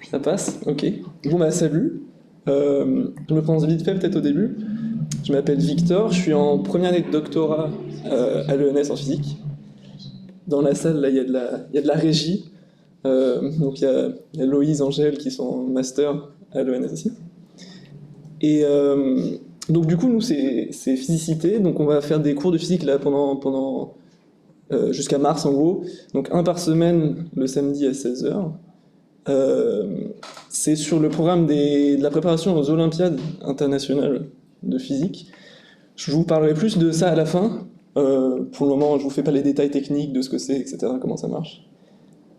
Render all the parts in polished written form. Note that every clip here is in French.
Ça passe? Ok. Bon bah salut. Je me présente vite fait peut-être au début. Je m'appelle Victor, je suis en première année de doctorat à l'ENS en physique. Dans la salle, là, il y a de la régie. Donc il y a Loïse, Angèle qui sont en master à l'ENS aussi. Et donc du coup, nous, c'est physicité. Donc on va faire des cours de physique là pendant jusqu'à mars en gros. Donc un par semaine le samedi à 16h. C'est sur le programme de la préparation aux Olympiades internationales de physique. Je vous parlerai plus de ça à la fin. Pour le moment, je vous fais pas les détails techniques de ce que c'est, etc., comment ça marche.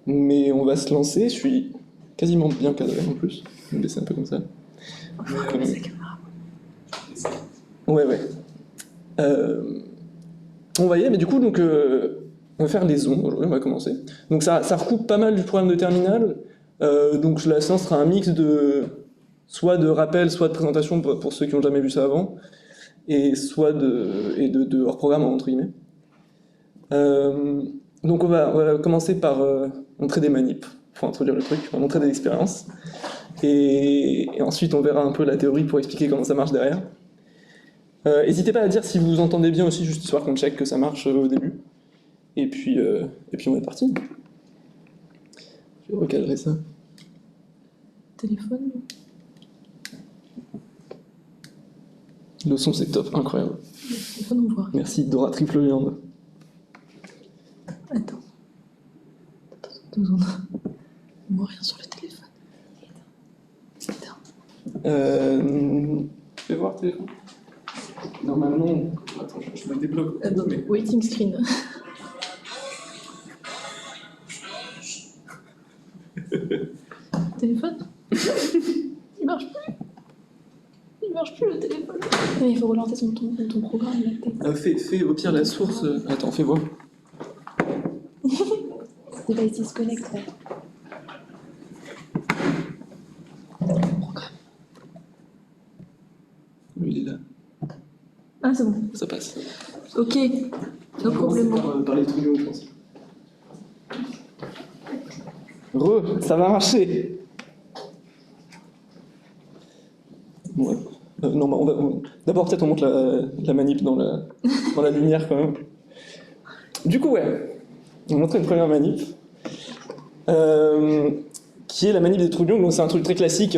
Mais on va se lancer. Je suis quasiment bien cadré en plus. Je vais me laisser un peu comme ça. Ouais, ouais. On va y aller, mais du coup, donc, on va faire les zooms aujourd'hui, on va commencer. Donc ça recoupe pas mal du programme de terminale. Donc la séance sera un mix de soit de rappel, soit de présentation pour ceux qui n'ont jamais vu ça avant, et soit de hors programme entre guillemets. Donc on va commencer par montrer des manips, pour introduire le truc, on va montrer des expériences, et ensuite on verra un peu la théorie pour expliquer comment ça marche derrière. N'hésitez pas à dire si vous entendez bien aussi, juste histoire qu'on check que ça marche au début. Et puis on est parti. Je vais recadrer ça. Téléphone. Le son c'est top, incroyable. Le téléphone, on voit rien. Merci Dora Triple Viande. Attends. 2 secondes. On voit rien sur le téléphone. Éteins. Fais voir le téléphone. Normalement. Attends, je me débloque. Attends, Mais... waiting screen. Téléphone. Il marche plus. Il marche plus le téléphone. Mais il faut relancer ton programme là. Fais au pire la source. Attends, fais voir. Device disconnect là. Programme. Lui, il est là. Ah, c'est bon. Ça passe. Ok. No problème. Par les trucs, je pense. Ça va marcher. Ouais. Non, bah, d'abord peut-être on monte la manip dans la lumière quand même. Du coup, ouais, on va montrer une première manip. Qui est la manip des trous de Young. Donc c'est un truc très classique.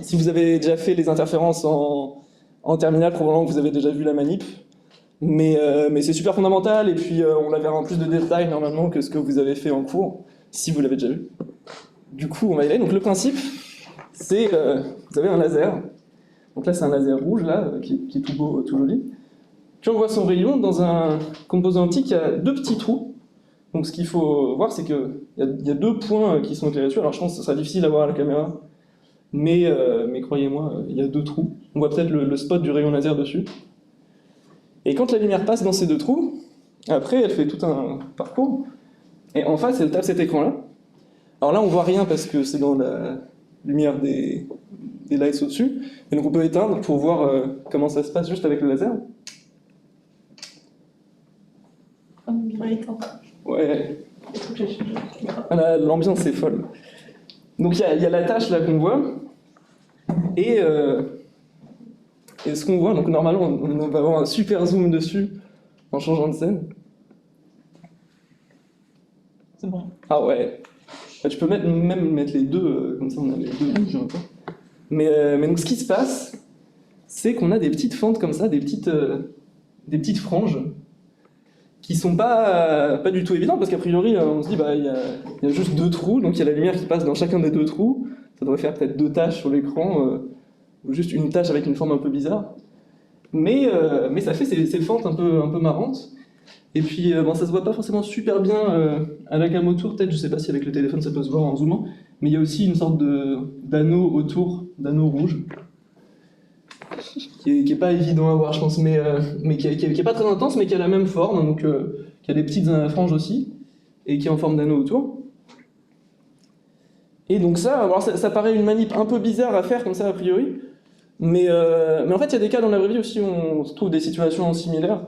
Si vous avez déjà fait les interférences en terminale, probablement que vous avez déjà vu la manip. Mais c'est super fondamental et puis on la verra en plus de détails normalement que ce que vous avez fait en cours, si vous l'avez déjà vu. Du coup, on va y aller. Donc le principe, c'est vous avez un laser. Donc là, c'est un laser rouge là, qui est tout beau, tout joli. Puis on voit son rayon dans un composant optique qui a 2 petits trous. Donc ce qu'il faut voir, c'est qu'il y a 2 points qui sont éclairés dessus. Alors je pense que ce sera difficile à voir à la caméra, mais croyez-moi, il y a 2 trous. On voit peut-être le spot du rayon laser dessus. Et quand la lumière passe dans ces 2 trous, après elle fait tout un parcours. Et en face, elle tape cet écran-là. Alors là, on voit rien parce que c'est dans la lumière des lights au-dessus. Et donc on peut éteindre pour voir comment ça se passe juste avec le laser. Ouais. L'ambiance est folle. Donc il y a la tâche là qu'on voit. Et ce qu'on voit, donc normalement on va avoir un super zoom dessus en changeant de scène. C'est bon. Ah ouais. Tu peux même mettre les deux, comme ça on a les deux. Mais donc ce qui se passe, c'est qu'on a des petites fentes comme ça, des petites franges, qui sont pas du tout évidentes, parce qu'a priori on se dit il y a juste 2 trous, donc il y a la lumière qui passe dans chacun des 2 trous, ça devrait faire peut-être 2 taches sur l'écran, ou juste une tache avec une forme un peu bizarre. Mais ça fait ces fentes un peu marrantes. Et puis ça se voit pas forcément super bien à la gamme autour, peut-être, je sais pas si avec le téléphone ça peut se voir en zoomant, mais il y a aussi une sorte d'anneau autour, d'anneau rouge, qui est pas évident à voir je pense, mais qui est pas très intense, mais qui a la même forme, donc qui a des petites franges aussi, et qui est en forme d'anneau autour. Et donc ça paraît une manip un peu bizarre à faire comme ça a priori, mais en fait il y a des cas dans la vraie vie aussi où on se trouve des situations similaires.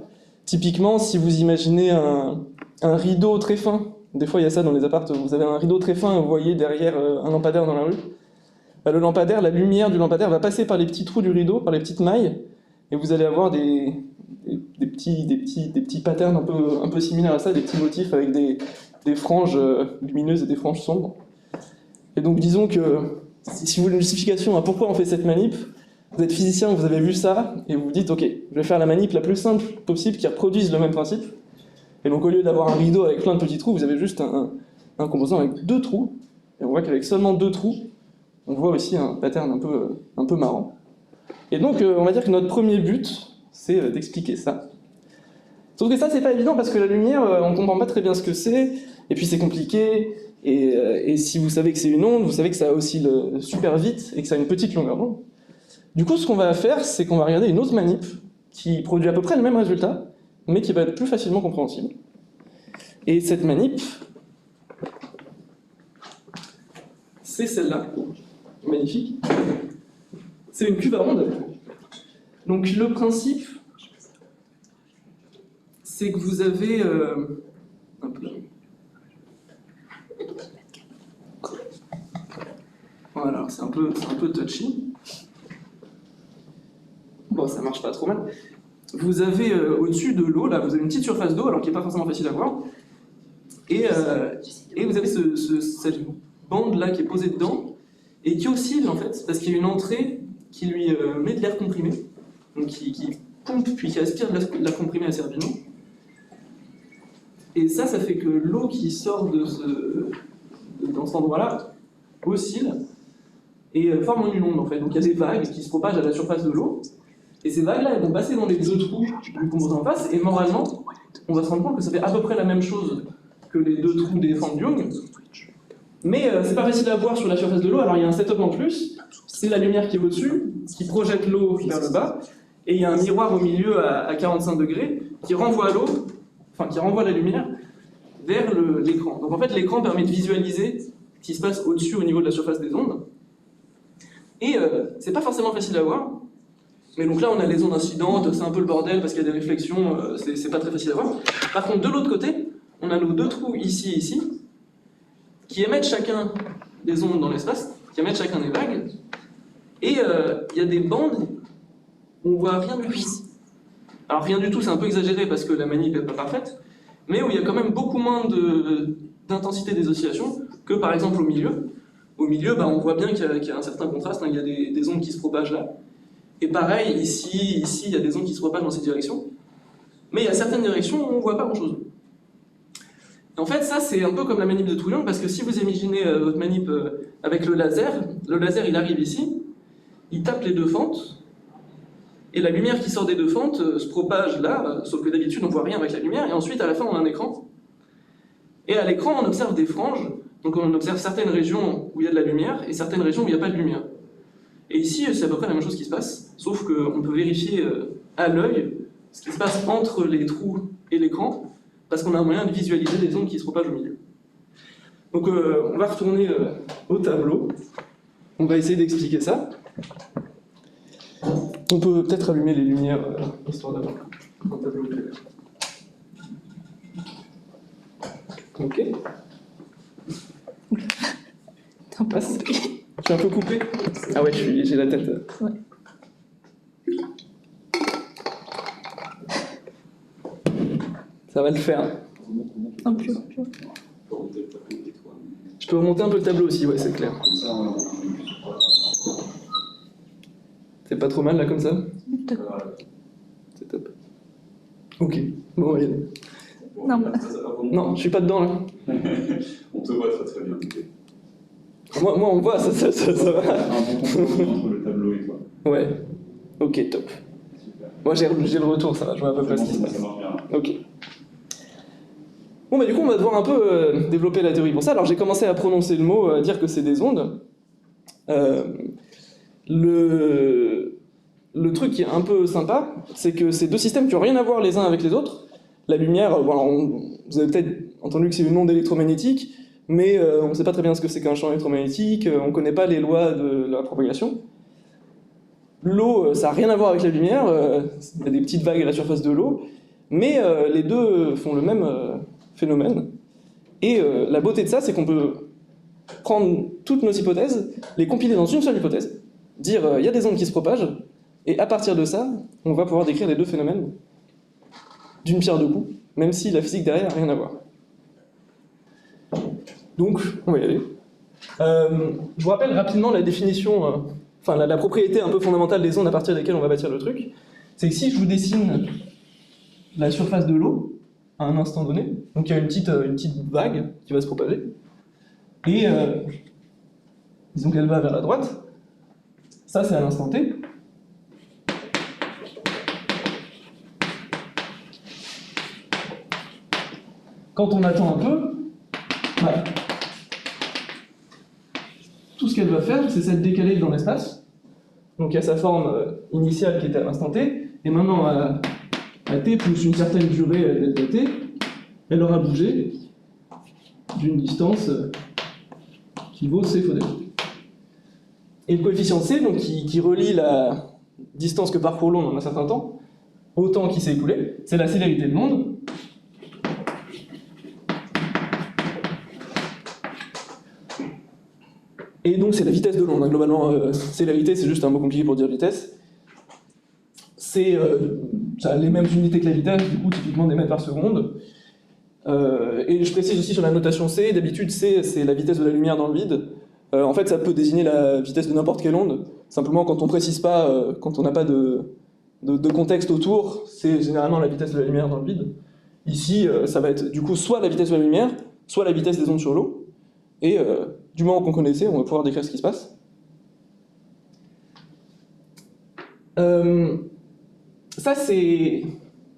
Typiquement, si vous imaginez un rideau très fin Des fois, il y a ça dans les apparts, vous avez un rideau très fin et vous voyez derrière un lampadaire dans la rue. Bah, le lampadaire, la lumière du lampadaire va passer par les petits trous du rideau, par les petites mailles, et vous allez avoir des petits patterns un peu similaires à ça, des petits motifs avec des franges lumineuses et des franges sombres. Et donc disons que si vous voulez une justification à pourquoi on fait cette manip, vous êtes physicien, vous avez vu ça, et vous vous dites ok, je vais faire la manip la plus simple possible qui reproduise le même principe. Et donc au lieu d'avoir un rideau avec plein de petits trous, vous avez juste un composant avec 2 trous, et on voit qu'avec seulement 2 trous, on voit aussi un pattern un peu marrant. Et donc on va dire que notre premier but, c'est d'expliquer ça. Sauf que ça, c'est pas évident parce que la lumière, on comprend pas très bien ce que c'est, et puis c'est compliqué, et si vous savez que c'est une onde, vous savez que ça oscille super vite et que ça a une petite longueur d'onde. Du coup, ce qu'on va faire, c'est qu'on va regarder une autre manip qui produit à peu près le même résultat, mais qui va être plus facilement compréhensible. Et cette manip, c'est celle-là. Magnifique. C'est une cuve à ondes. Donc le principe, c'est que vous avez... un peu... Voilà, c'est un peu touchy. Bon, ça marche pas trop mal. Vous avez au-dessus de l'eau, là, vous avez une petite surface d'eau, alors qui n'est pas forcément facile à voir. Et vous avez cette bande-là qui est posée dedans, et qui oscille, en fait, parce qu'il y a une entrée qui lui met de l'air comprimé, donc qui pompe, puis qui aspire de l'air comprimé assez rapidement. Et ça fait que l'eau qui sort dans cet endroit-là oscille et forme une onde, en fait. Donc il y a des vagues qui se propagent à la surface de l'eau, et ces vagues-là, elles vont passer dans les 2 trous du composant en face, et moralement, on va se rendre compte que ça fait à peu près la même chose que les 2 trous des fentes Young, mais c'est pas facile à voir sur la surface de l'eau, alors il y a un setup en plus, c'est la lumière qui est au-dessus, qui projette l'eau vers le bas, et il y a un miroir au milieu à 45 degrés qui renvoie l'eau, enfin qui renvoie la lumière vers l'écran. Donc en fait l'écran permet de visualiser ce qui se passe au-dessus au niveau de la surface des ondes, et c'est pas forcément facile à voir, mais donc là on a les ondes incidentes, c'est un peu le bordel parce qu'il y a des réflexions, c'est pas très facile à voir. Par contre de l'autre côté, on a nos 2 trous ici et ici, qui émettent chacun des ondes dans l'espace, qui émettent chacun des vagues, et il y a des bandes où on voit rien du tout. Alors rien du tout, c'est un peu exagéré parce que la manip n'est pas parfaite, mais où il y a quand même beaucoup moins d'intensité des oscillations que par exemple au milieu. Au milieu, bah, on voit bien qu'il y a un certain contraste, hein, il y a des ondes qui se propagent là. Et pareil, ici, il y a des ondes qui se propagent dans ces directions. Mais il y a certaines directions où on ne voit pas grand-chose. En fait, ça, c'est un peu comme la manip de Touillon, parce que si vous imaginez votre manip avec le laser, il arrive ici, il tape les 2 fentes, et la lumière qui sort des 2 fentes se propage là, sauf que d'habitude, on ne voit rien avec la lumière, et ensuite, à la fin, on a un écran. Et à l'écran, on observe des franges, donc on observe certaines régions où il y a de la lumière, et certaines régions où il n'y a pas de lumière. Et ici, c'est à peu près la même chose qui se passe, sauf qu'on peut vérifier à l'œil ce qui se passe entre les trous et l'écran, parce qu'on a un moyen de visualiser des ondes qui se propagent au milieu. Donc on va retourner au tableau, on va essayer d'expliquer ça. On peut peut-être allumer les lumières, histoire d'avoir un tableau clair. Ok. Ah, je suis un peu coupé. Ah ouais, j'ai la tête. Ouais. Ça va le faire. Un peu. Je peux remonter un peu le tableau aussi, ouais, c'est clair. C'est pas trop mal là comme ça? C'est top. Ok, bon, allez. Non, je suis pas dedans là. On te voit très très bien. Moi on me voit, ça va. Un bon compromis entre le tableau et toi. Ouais, ok, top. Super. Moi j'ai le retour, ça va, je vois à peu près ce qui se passe. Ça marche bien. Ok. Bon bah du coup on va devoir un peu développer la théorie pour ça. Alors j'ai commencé à prononcer le mot, à dire que c'est des ondes. Le truc qui est un peu sympa, c'est que c'est 2 systèmes qui n'ont rien à voir les uns avec les autres. La lumière, vous avez peut-être entendu que c'est une onde électromagnétique, mais on ne sait pas très bien ce que c'est qu'un champ électromagnétique, on ne connaît pas les lois de la propagation. L'eau, ça n'a rien à voir avec la lumière, il y a des petites vagues à la surface de l'eau, mais les deux font le même phénomène. Et la beauté de ça, c'est qu'on peut prendre toutes nos hypothèses, les compiler dans une seule hypothèse, dire il y a des ondes qui se propagent, et à partir de ça, on va pouvoir décrire les deux phénomènes d'une pierre deux coups, même si la physique derrière n'a rien à voir. Donc, on va y aller. Je vous rappelle rapidement la définition, la propriété un peu fondamentale des ondes à partir desquelles on va bâtir le truc. C'est que si je vous dessine la surface de l'eau à un instant donné, donc il y a une petite vague qui va se propager, et disons qu'elle va vers la droite, ça c'est à l'instant T. Quand on attend un peu, tout ce qu'elle va faire, c'est s'être décalée dans l'espace. Donc il y a sa forme initiale qui était à l'instant T, et maintenant à T plus une certaine durée delta T, elle aura bougé d'une distance qui vaut C fois d. Et le coefficient C, donc, qui relie la distance que parcourt l'onde en un certain temps, au temps qui s'est écoulé, c'est la célérité de l'onde. Et donc c'est la vitesse de l'onde. Globalement, célérité, c'est juste un mot compliqué pour dire vitesse. Ça a les mêmes unités que la vitesse, du coup typiquement des mètres par seconde. Et je précise aussi sur la notation C, d'habitude C, c'est la vitesse de la lumière dans le vide. En fait, ça peut désigner la vitesse de n'importe quelle onde. Simplement, quand on précise pas, quand on n'a pas de contexte autour, c'est généralement la vitesse de la lumière dans le vide. Ici, ça va être du coup soit la vitesse de la lumière, soit la vitesse des ondes sur l'eau. Et du moment qu'on connaissait, on va pouvoir décrire ce qui se passe. Ça, c'est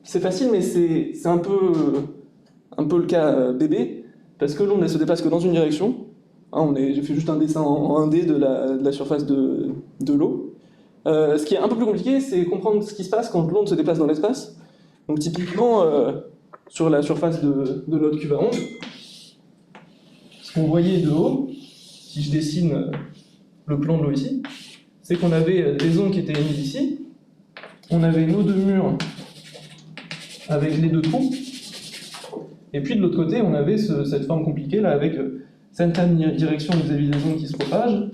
facile, mais c'est un peu le cas bébé, parce que l'onde, elle se déplace que dans une direction. Hein, j'ai fait juste un dessin en 1D de la surface de l'eau. Ce qui est un peu plus compliqué, c'est comprendre ce qui se passe quand l'onde se déplace dans l'espace. Donc typiquement, sur la surface de notre cuve à ondes, ce qu'on voyait de haut, si je dessine le plan de l'eau ici, c'est qu'on avait des ondes qui étaient émises ici, on avait nos deux murs avec les deux trous, et puis de l'autre côté, on avait cette forme compliquée là avec certaines directions vis-à-vis des ondes qui se propagent,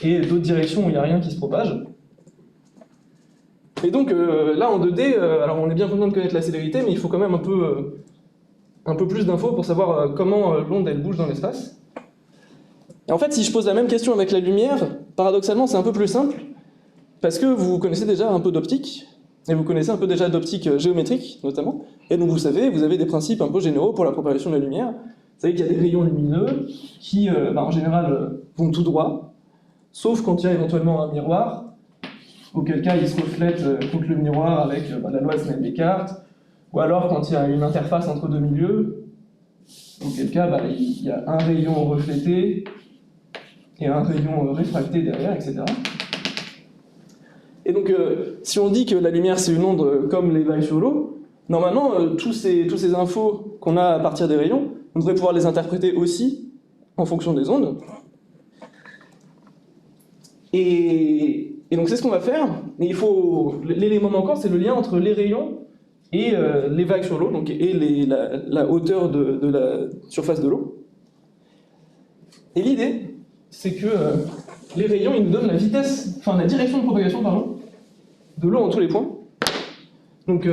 et d'autres directions où il n'y a rien qui se propage. Et donc là en 2D, alors on est bien content de connaître la célérité, mais il faut quand même un peu plus d'infos pour savoir comment l'onde elle bouge dans l'espace. Et en fait, si je pose la même question avec la lumière, paradoxalement c'est un peu plus simple, parce que vous connaissez déjà un peu d'optique, et vous connaissez un peu déjà d'optique géométrique notamment, et donc vous avez des principes un peu généraux pour la propagation de la lumière. Vous savez qu'il y a des rayons lumineux qui en général vont tout droit, sauf quand il y a éventuellement un miroir, auquel cas ils se reflètent contre le miroir avec la loi de Snell-Descartes, ou alors quand il y a une interface entre deux milieux, auquel cas il y a un rayon reflété et un rayon réfracté derrière, etc. Et donc, si on dit que la lumière c'est une onde comme les vagues sur l'eau, normalement, tous ces infos qu'on a à partir des rayons, on devrait pouvoir les interpréter aussi en fonction des ondes. Et donc c'est ce qu'on va faire, mais l'élément manquant, c'est le lien entre les rayons et les vagues sur l'eau, et la hauteur de la surface de l'eau. Et l'idée, c'est que les rayons, ils nous donnent la direction de propagation, de l'eau en tous les points. Donc,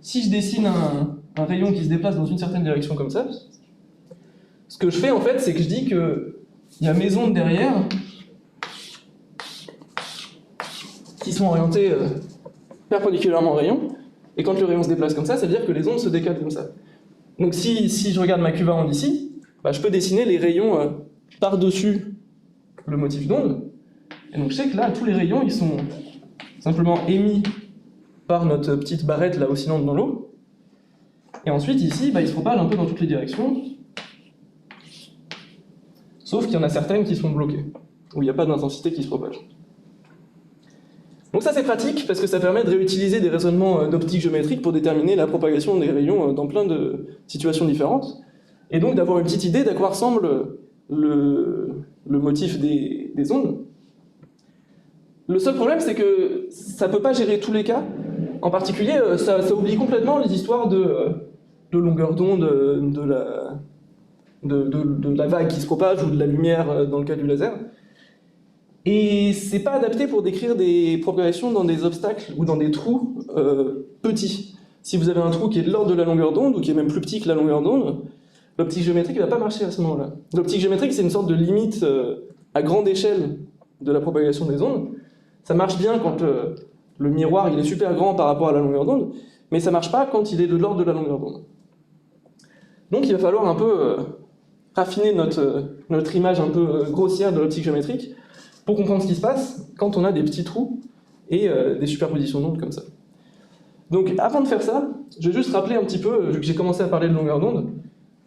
si je dessine un rayon qui se déplace dans une certaine direction comme ça, ce que je fais en fait, c'est que je dis qu'il y a mes ondes derrière qui sont orientées perpendiculairement au rayon, et quand le rayon se déplace comme ça veut dire que les ondes se décalent comme ça. Donc si je regarde ma cuve à ondes ici, je peux dessiner les rayons par-dessus le motif d'onde, et donc je sais que là, tous les rayons, ils sont simplement émis par notre petite barrette là oscillante dans l'eau, et ensuite ici, ils se propagent un peu dans toutes les directions, sauf qu'il y en a certaines qui sont bloquées, où il n'y a pas d'intensité qui se propage. Donc ça c'est pratique parce que ça permet de réutiliser des raisonnements d'optique géométrique pour déterminer la propagation des rayons dans plein de situations différentes, et donc d'avoir une petite idée d'à quoi ressemble le motif des ondes. Le seul problème c'est que ça ne peut pas gérer tous les cas. En particulier, ça oublie complètement les histoires longueur d'onde de la vague qui se propage ou de la lumière dans le cas du laser. Et c'est pas adapté pour décrire des propagations dans des obstacles ou dans des trous petits. Si vous avez un trou qui est de l'ordre de la longueur d'onde ou qui est même plus petit que la longueur d'onde, l'optique géométrique ne va pas marcher à ce moment-là. L'optique géométrique, c'est une sorte de limite à grande échelle de la propagation des ondes. Ça marche bien quand le miroir il est super grand par rapport à la longueur d'onde, mais ça marche pas quand il est de l'ordre de la longueur d'onde. Donc il va falloir un peu raffiner notre image un peu grossière de l'optique géométrique pour comprendre ce qui se passe quand on a des petits trous et des superpositions d'ondes comme ça. Donc avant de faire ça, je vais juste rappeler un petit peu, vu que j'ai commencé à parler de longueur d'onde,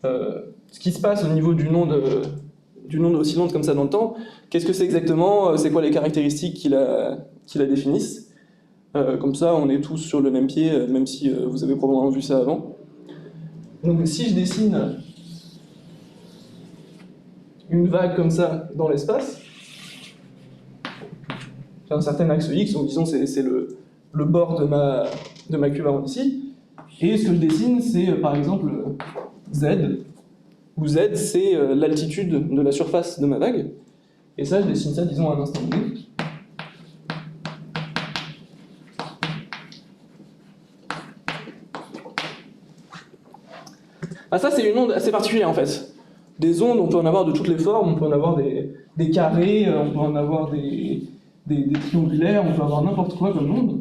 ce qui se passe au niveau d'une onde oscillante comme ça dans le temps. Qu'est-ce que c'est exactement? C'est quoi les caractéristiques qui la définissent? Comme ça, on est tous sur le même pied, même si vous avez probablement vu ça avant. Donc si je dessine une vague comme ça dans l'espace, j'ai un certain axe X, donc disons c'est le bord de ma cuve arrondie ici, et ce que je dessine c'est par exemple Z, où Z c'est l'altitude de la surface de ma vague, et ça je dessine ça disons à un instant donné. Ah ça c'est une onde assez particulière en fait. Des ondes on peut en avoir de toutes les formes, on peut en avoir des carrés, on peut en avoir des triangulaires, on peut avoir n'importe quoi comme onde.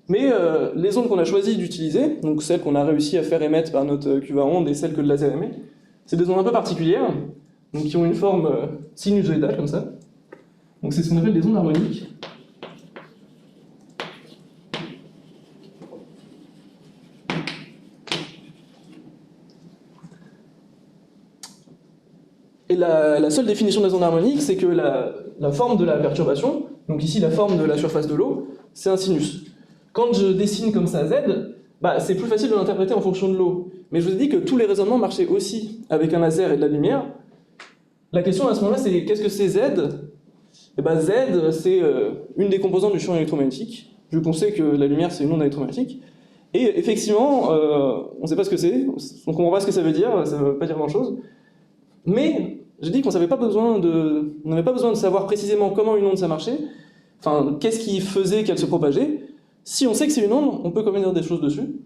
Mais les ondes qu'on a choisi d'utiliser, donc celles qu'on a réussi à faire émettre par notre cuve à ondes et celles que le laser émet, c'est des ondes un peu particulières, donc qui ont une forme sinusoïdale comme ça. Donc c'est ce qu'on appelle des ondes harmoniques. Et la seule définition des ondes harmoniques, c'est que la forme de la perturbation, donc ici la forme de la surface de l'eau, c'est un sinus. Quand je dessine comme ça Z, c'est plus facile de l'interpréter en fonction de l'eau. Mais je vous ai dit que tous les raisonnements marchaient aussi avec un laser et de la lumière. La question à ce moment-là, c'est qu'est-ce que c'est Z? Z, c'est une des composantes du champ électromagnétique, vu qu'on sait que la lumière, c'est une onde électromagnétique. Et effectivement, on ne sait pas ce que c'est, on ne comprend pas ce que ça veut dire pas dire grand-chose. Mais j'ai dit qu'on n'avait pas besoin de savoir précisément comment une onde ça marchait, enfin, qu'est-ce qui faisait qu'elle se propageait. Si on sait que c'est une onde, on peut quand même dire des choses dessus.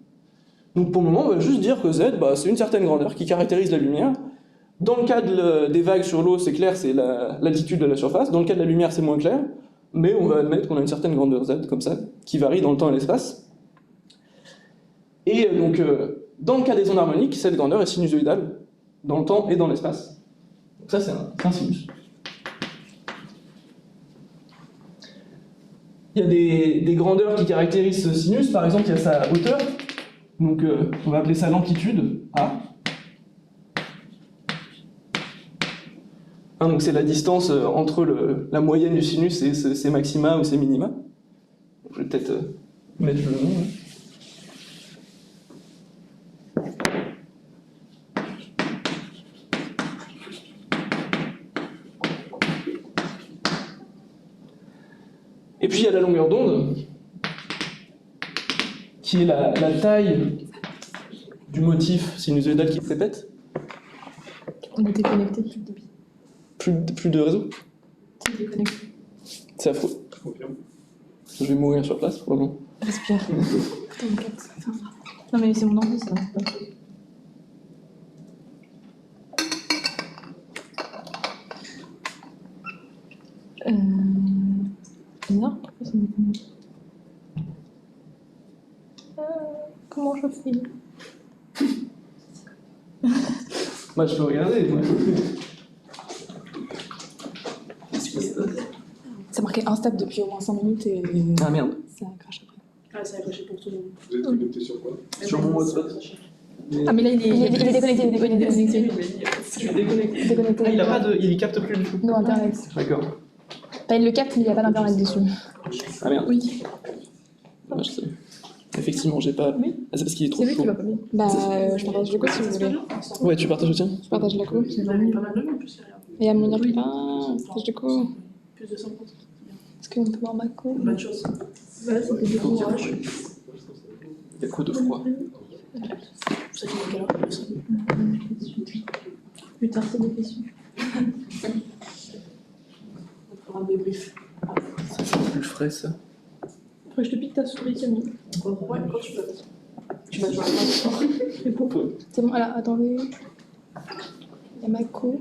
Donc pour le moment, on va juste dire que Z, c'est une certaine grandeur qui caractérise la lumière. Dans le cas des vagues sur l'eau, c'est clair, c'est l'altitude de la surface. Dans le cas de la lumière, c'est moins clair. Mais on va admettre qu'on a une certaine grandeur Z, comme ça, qui varie dans le temps et l'espace. Et donc, dans le cas des ondes harmoniques, cette grandeur est sinusoïdale, dans le temps et dans l'espace. Donc ça, c'est un sinus. Il y a des grandeurs qui caractérisent ce sinus, par exemple, il y a sa hauteur. Donc, on va appeler ça l'amplitude, A. Donc c'est la distance entre la moyenne du sinus et ses maxima ou ses minima. Je vais peut-être mettre le nom. Là. Et puis il y a la longueur d'onde, qui est la taille du motif sinusoïdal qui se répète. On est déconnecté depuis le début. Plus de réseau? C'est déconnecté. C'est affreux. Je vais mourir sur place, probablement. Respire. Putain, mon capte. Non mais c'est mon envie, ça. Bizarre, pourquoi ça me déconnecte? Comment je fais? Je peux regarder. Moi. Ça marquait instable depuis au moins 5 minutes et Ah merde. ça crache après. Ah, ça a accroché pour tout le monde. Vous êtes connecté sur quoi? Sur mon hotspot. Ah mais là il est déconnecté, il est déconnecté. Je suis déconnecté. Déconnecté. Ah, il capte plus du tout. Non, internet. D'accord. Enfin, il le capte, mais il n'y a pas d'internet dessus. Ah merde. Oui. Je sais. Effectivement, j'ai pas. Oui. Ah, c'est parce qu'il est trop C'est lui chaud. qui va pas bien. Je partage le code si vous voulez. Ouais, tu partages le tien? Je partage la co. Il a mis pas mal de gens en plus. Et à mon avis, partage de co. Plus de 100%. Est-ce qu'on peut voir ma co? Bonne chose. Ouais, c'était du courage. Il y a quoi de froid? Ça finit à quelle heure le samedi? Plus tard, c'est des questions. On fera un débrief. Ça, c'est plus frais, ça. Après, je te pique ta souris, Camille. Ouais, quand tu veux. Tu vas jouer à quoi? C'est bon. C'est bon, alors attendez. Il y a Mako.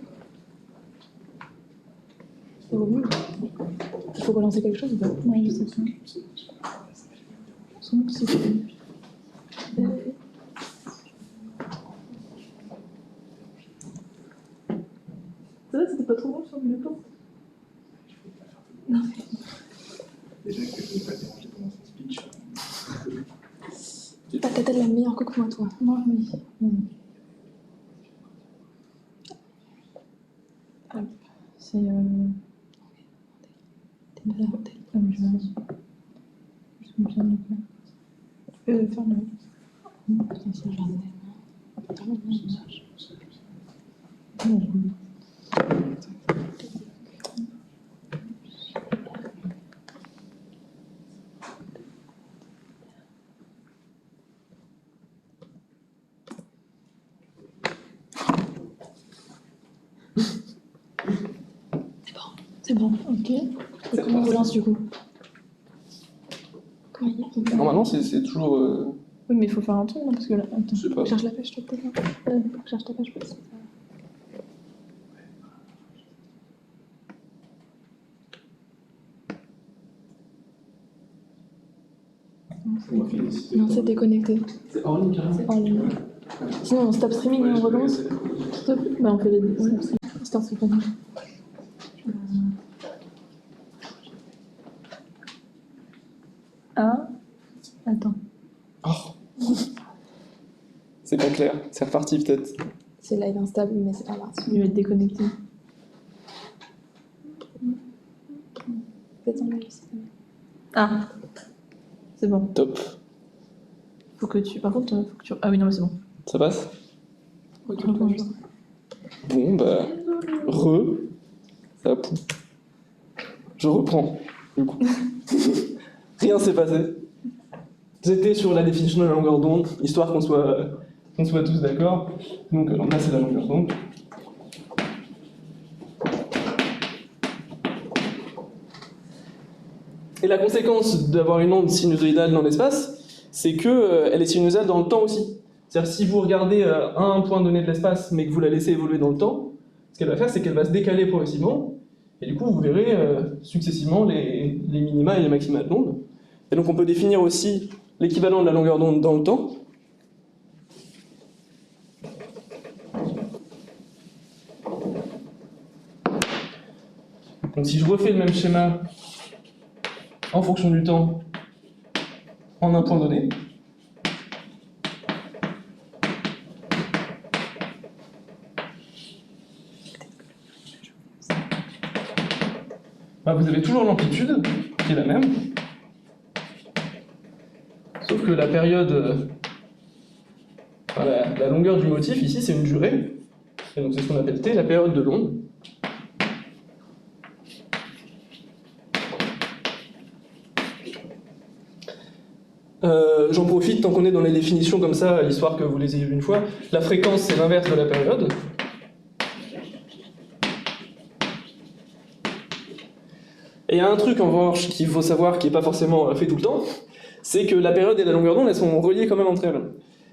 C'est revenu. Il faut relancer quelque chose ou pas? Oui, je sais pas. Son nom, c'est ça va, c'était pas trop bon sur le temps. Non, Déjà que je n'ai pas dérangé pendant son speech. t'as la meilleure coque que moi, toi. Moi, oui. C'est. T'es malade. Je me souviens de quoi. Tu peux faire le. Putain, c'est un jardin. C'est bon, ok. Et comment on relance du coup? Comment il est? Normalement, c'est toujours. Oui, mais il faut faire un truc, non? Parce que là, attends. Je sais pas. Cherche la pêche, toi, peut-être. Cherche ta pêche, peut-être. Non, c'est déconnecté. C'est hors ligne, carrément. C'est en ligne. Sinon, on stop streaming et on relance. Stop. Bah, on fait les deux. Ouais, stop streaming. Ah. Attends. Oh. C'est pas clair. C'est reparti, peut-être. C'est live instable, mais c'est pas grave. Il va être déconnecté. Peut-être en live aussi. Ah. C'est bon. Top. Faut que tu. Par contre, faut que tu. Ah oui, non, mais c'est bon. Ça passe? Regarde-moi. Bon, bah. Ça pousse. Je reprends, du coup. Rien s'est passé. J'étais sur la définition de la longueur d'onde, histoire qu'on soit tous d'accord. Donc là, c'est la longueur d'onde. Et la conséquence d'avoir une onde sinusoïdale dans l'espace, c'est qu'elle est sinusoïdale dans le temps aussi. C'est-à-dire que si vous regardez à un point donné de l'espace, mais que vous la laissez évoluer dans le temps, ce qu'elle va faire, c'est qu'elle va se décaler progressivement, et du coup, vous verrez successivement les minima et les maxima de l'onde. Et donc on peut définir aussi l'équivalent de la longueur d'onde dans le temps. Donc si je refais le même schéma en fonction du temps en un point donné, bah vous avez toujours l'amplitude qui est la même, sauf que la période, la longueur du motif ici c'est une durée, et donc c'est ce qu'on appelle T, la période de l'onde. J'en profite tant qu'on est dans les définitions comme ça, histoire que vous les ayez vues une fois. La fréquence c'est l'inverse de la période. Et il y a un truc en revanche qu'il faut savoir qui n'est pas forcément fait tout le temps, c'est que la période et la longueur d'onde elles sont reliées quand même entre elles.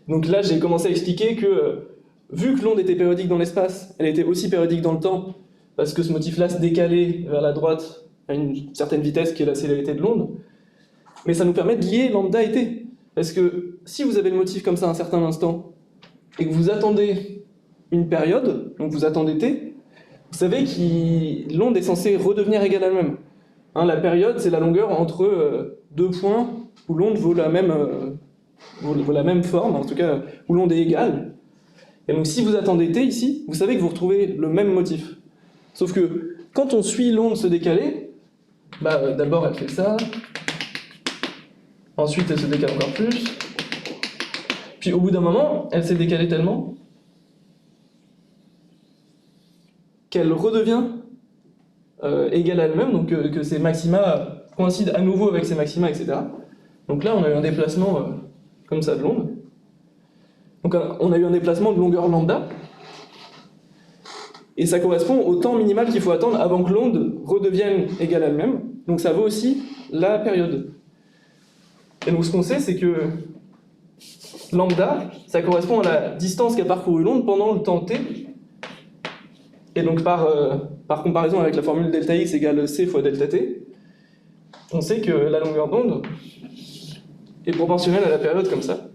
Donc là j'ai commencé à expliquer que vu que l'onde était périodique dans l'espace, elle était aussi périodique dans le temps, parce que ce motif-là se décalait vers la droite à une certaine vitesse qui est la célérité de l'onde. Mais ça nous permet de lier lambda et t. Parce que si vous avez le motif comme ça à un certain instant, et que vous attendez une période, donc vous attendez t, vous savez que l'onde est censée redevenir égale à elle-même. Hein, la période, c'est la longueur entre deux points où l'onde vaut la même forme, en tout cas où l'onde est égale. Et donc si vous attendez t ici, vous savez que vous retrouvez le même motif. Sauf que quand on suit l'onde se décaler, bah, d'abord elle fait ça, ensuite elle se décale encore plus, puis au bout d'un moment, elle s'est décalée tellement qu'elle redevient égale à elle-même, donc que ses maxima coïncident à nouveau avec ses maxima, etc. Donc là on a eu un déplacement comme ça de l'onde. Donc on a eu un déplacement de longueur lambda, et ça correspond au temps minimal qu'il faut attendre avant que l'onde redevienne égale à elle-même. Donc ça vaut aussi la période. Et donc ce qu'on sait, c'est que lambda, ça correspond à la distance qu'a parcouru l'onde pendant le temps t. Et donc par comparaison avec la formule delta x égale c fois delta t, on sait que la longueur d'onde est proportionnelle à la période comme ça.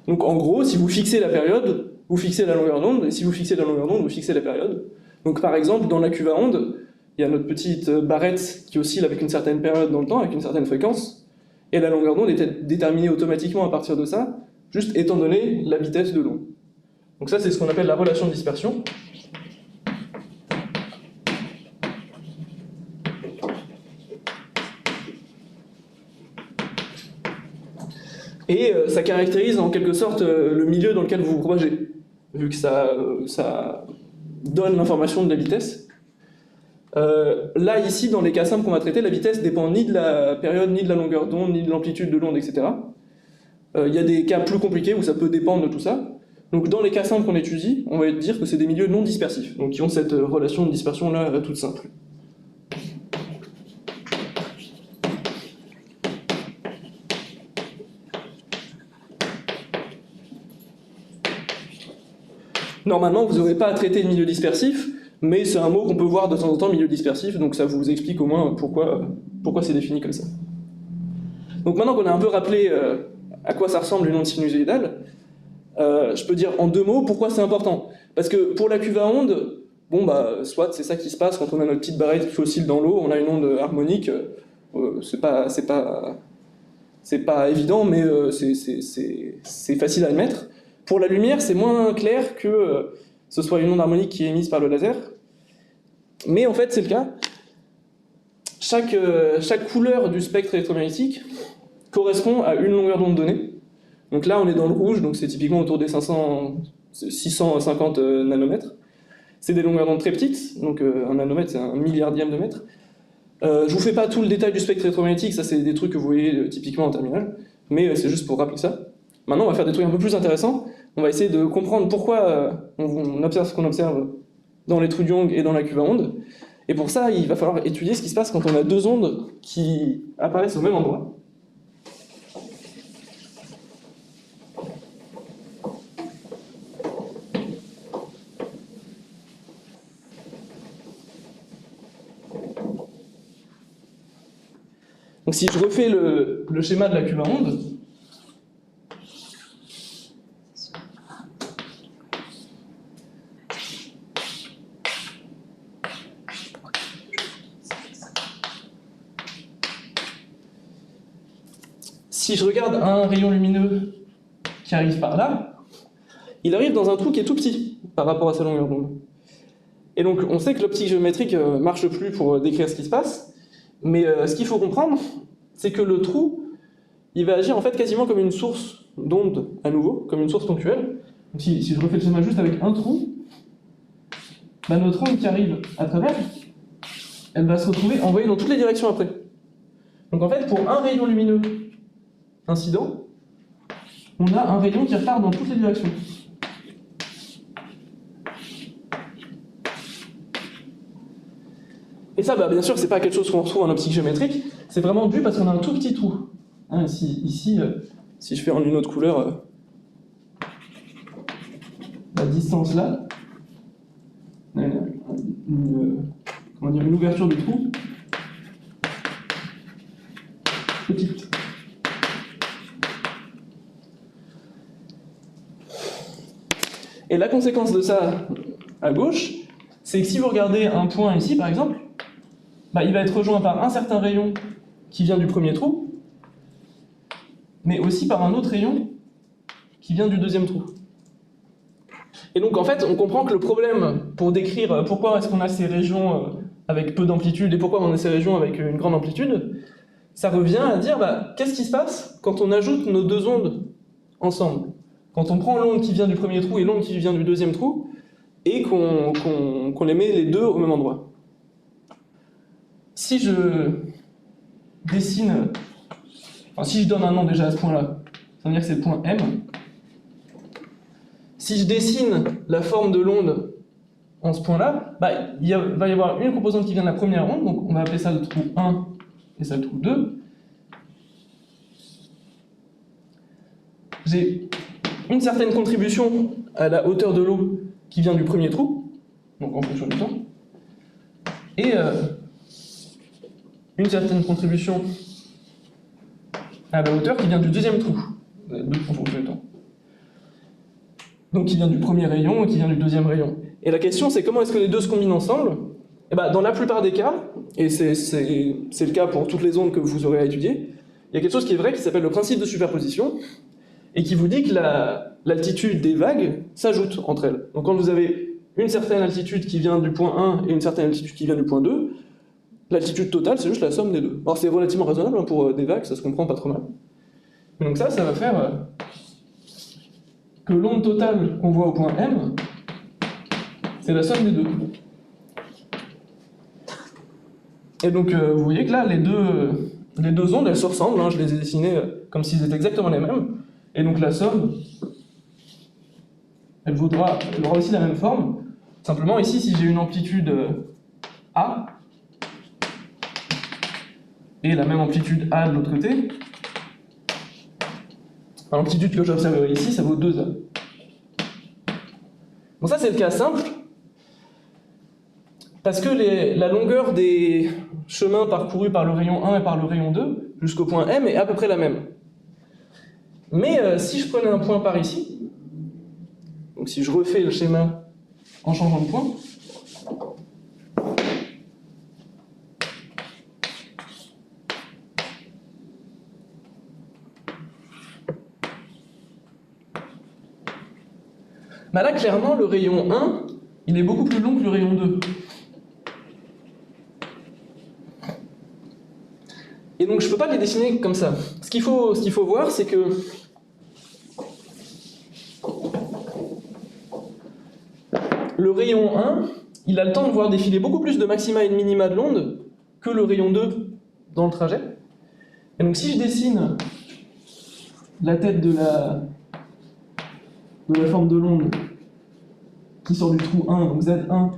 Donc en gros, si vous fixez la période, vous fixez la longueur d'onde, et si vous fixez la longueur d'onde, vous fixez la période. Donc par exemple, dans la cuve à onde, il y a notre petite barrette qui oscille avec une certaine période dans le temps, avec une certaine fréquence, et la longueur d'onde est déterminée automatiquement à partir de ça, juste étant donné la vitesse de l'onde. Donc ça, c'est ce qu'on appelle la relation de dispersion. Et ça caractérise en quelque sorte le milieu dans lequel vous vous propagez, vu que ça donne l'information de la vitesse. Là, ici, dans les cas simples qu'on va traiter, la vitesse dépend ni de la période, ni de la longueur d'onde, ni de l'amplitude de l'onde, etc. Il y a des cas plus compliqués où ça peut dépendre de tout ça. Donc dans les cas simples qu'on étudie, on va dire que c'est des milieux non dispersifs, donc qui ont cette relation de dispersion-là toute simple. Normalement, vous n'aurez pas à traiter de milieu dispersif, mais c'est un mot qu'on peut voir de temps en temps, milieu dispersif, donc ça vous explique au moins pourquoi c'est défini comme ça. Donc maintenant qu'on a un peu rappelé à quoi ça ressemble une onde sinusoïdale, je peux dire en 2 mots pourquoi c'est important. Parce que pour la cuve à onde, bon bah, soit c'est ça qui se passe quand on a notre petite barrette qui oscille dans l'eau, on a une onde harmonique, c'est pas évident, mais c'est facile à admettre. Pour la lumière, c'est moins clair que ce soit une onde harmonique qui est émise par le laser. Mais en fait, c'est le cas. Chaque couleur du spectre électromagnétique correspond à une longueur d'onde donnée. Donc là, on est dans le rouge, donc c'est typiquement autour des 650 nanomètres. C'est des longueurs d'onde très petites, donc un nanomètre, c'est 1/1000 de mètre. Je vous fais pas tout le détail du spectre électromagnétique, ça c'est des trucs que vous voyez typiquement en terminale, mais c'est juste pour rappeler ça. Maintenant, on va faire des trucs un peu plus intéressants. On va essayer de comprendre pourquoi on observe ce qu'on observe dans les trous de Young et dans la cuve à ondes. Et pour ça, il va falloir étudier ce qui se passe quand on a 2 ondes qui apparaissent au même endroit. Donc si je refais le schéma de la cuve à ondes, si je regarde un rayon lumineux qui arrive par là, il arrive dans un trou qui est tout petit par rapport à sa longueur d'onde. Et donc on sait que l'optique géométrique marche plus pour décrire ce qui se passe, mais ce qu'il faut comprendre, c'est que le trou, il va agir en fait quasiment comme une source d'onde à nouveau, comme une source ponctuelle. Donc si je refais le schéma juste avec un trou, bah notre onde qui arrive à travers, elle va se retrouver envoyée dans toutes les directions après. Donc en fait, pour un rayon lumineux incident, on a un rayon qui repart dans toutes les directions. Et ça, bah, bien sûr, c'est pas quelque chose qu'on retrouve en optique géométrique, c'est vraiment dû parce qu'on a un tout petit trou. Hein, ici, si je fais en une autre couleur, la distance là, une ouverture du trou, petite. Et la conséquence de ça, à gauche, c'est que si vous regardez un point ici, par exemple, bah, il va être rejoint par un certain rayon qui vient du premier trou, mais aussi par un autre rayon qui vient du deuxième trou. Et donc, en fait, on comprend que le problème pour décrire pourquoi est-ce qu'on a ces régions avec peu d'amplitude et pourquoi on a ces régions avec une grande amplitude, ça revient à dire, bah, qu'est-ce qui se passe quand on ajoute nos 2 ondes ensemble? Quand on prend l'onde qui vient du premier trou et l'onde qui vient du deuxième trou, et qu'on les met les deux au même endroit. Si je dessine, enfin si je donne un nom déjà à ce point-là, ça veut dire que c'est le point M. si je dessine la forme de l'onde en ce point-là, bah, va y avoir une composante qui vient de la première onde, donc on va appeler ça le trou 1 et ça le trou 2. J'ai une certaine contribution à la hauteur de l'eau qui vient du premier trou, donc en fonction du temps, et une certaine contribution à la hauteur qui vient du deuxième trou, en fonction du temps. Donc qui vient du premier rayon et qui vient du deuxième rayon. Et la question c'est comment est-ce que les deux se combinent ensemble? Et bah, dans la plupart des cas, et c'est le cas pour toutes les ondes que vous aurez à étudier, il y a quelque chose qui est vrai qui s'appelle le principe de superposition, et qui vous dit que l'altitude des vagues s'ajoute entre elles. Donc quand vous avez une certaine altitude qui vient du point 1 et une certaine altitude qui vient du point 2, l'altitude totale c'est juste la somme des deux. Alors c'est relativement raisonnable hein, pour des vagues, ça se comprend pas trop mal. Mais donc ça va faire que l'onde totale qu'on voit au point M, c'est la somme des deux. Et donc vous voyez que là, les deux ondes, elles se ressemblent, hein, je les ai dessinées comme s'ils étaient exactement les mêmes. Et donc la somme, elle aura aussi la même forme. Simplement ici, si j'ai une amplitude A, et la même amplitude A de l'autre côté, l'amplitude que j'observerai ici, ça vaut 2A. Bon ça c'est le cas simple, parce que la longueur des chemins parcourus par le rayon 1 et par le rayon 2 jusqu'au point M est à peu près la même. Mais si je prenais un point par ici, donc si je refais le schéma en changeant de point, bah là clairement le rayon 1, il est beaucoup plus long que le rayon 2. Et donc je ne peux pas les dessiner comme ça. Ce qu'il faut voir, c'est que le rayon 1, il a le temps de voir défiler beaucoup plus de maxima et de minima de l'onde que le rayon 2 dans le trajet. Et donc si je dessine la tête de la forme de l'onde qui sort du trou 1, donc Z1,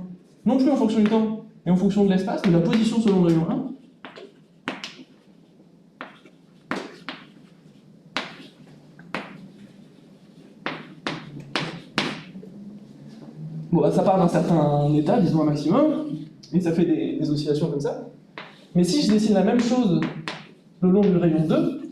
non plus en fonction du temps, mais en fonction de l'espace, de la position selon le rayon 1, bon, ça part d'un certain état, disons un maximum, et ça fait des oscillations comme ça. Mais si je dessine la même chose le long du rayon 2,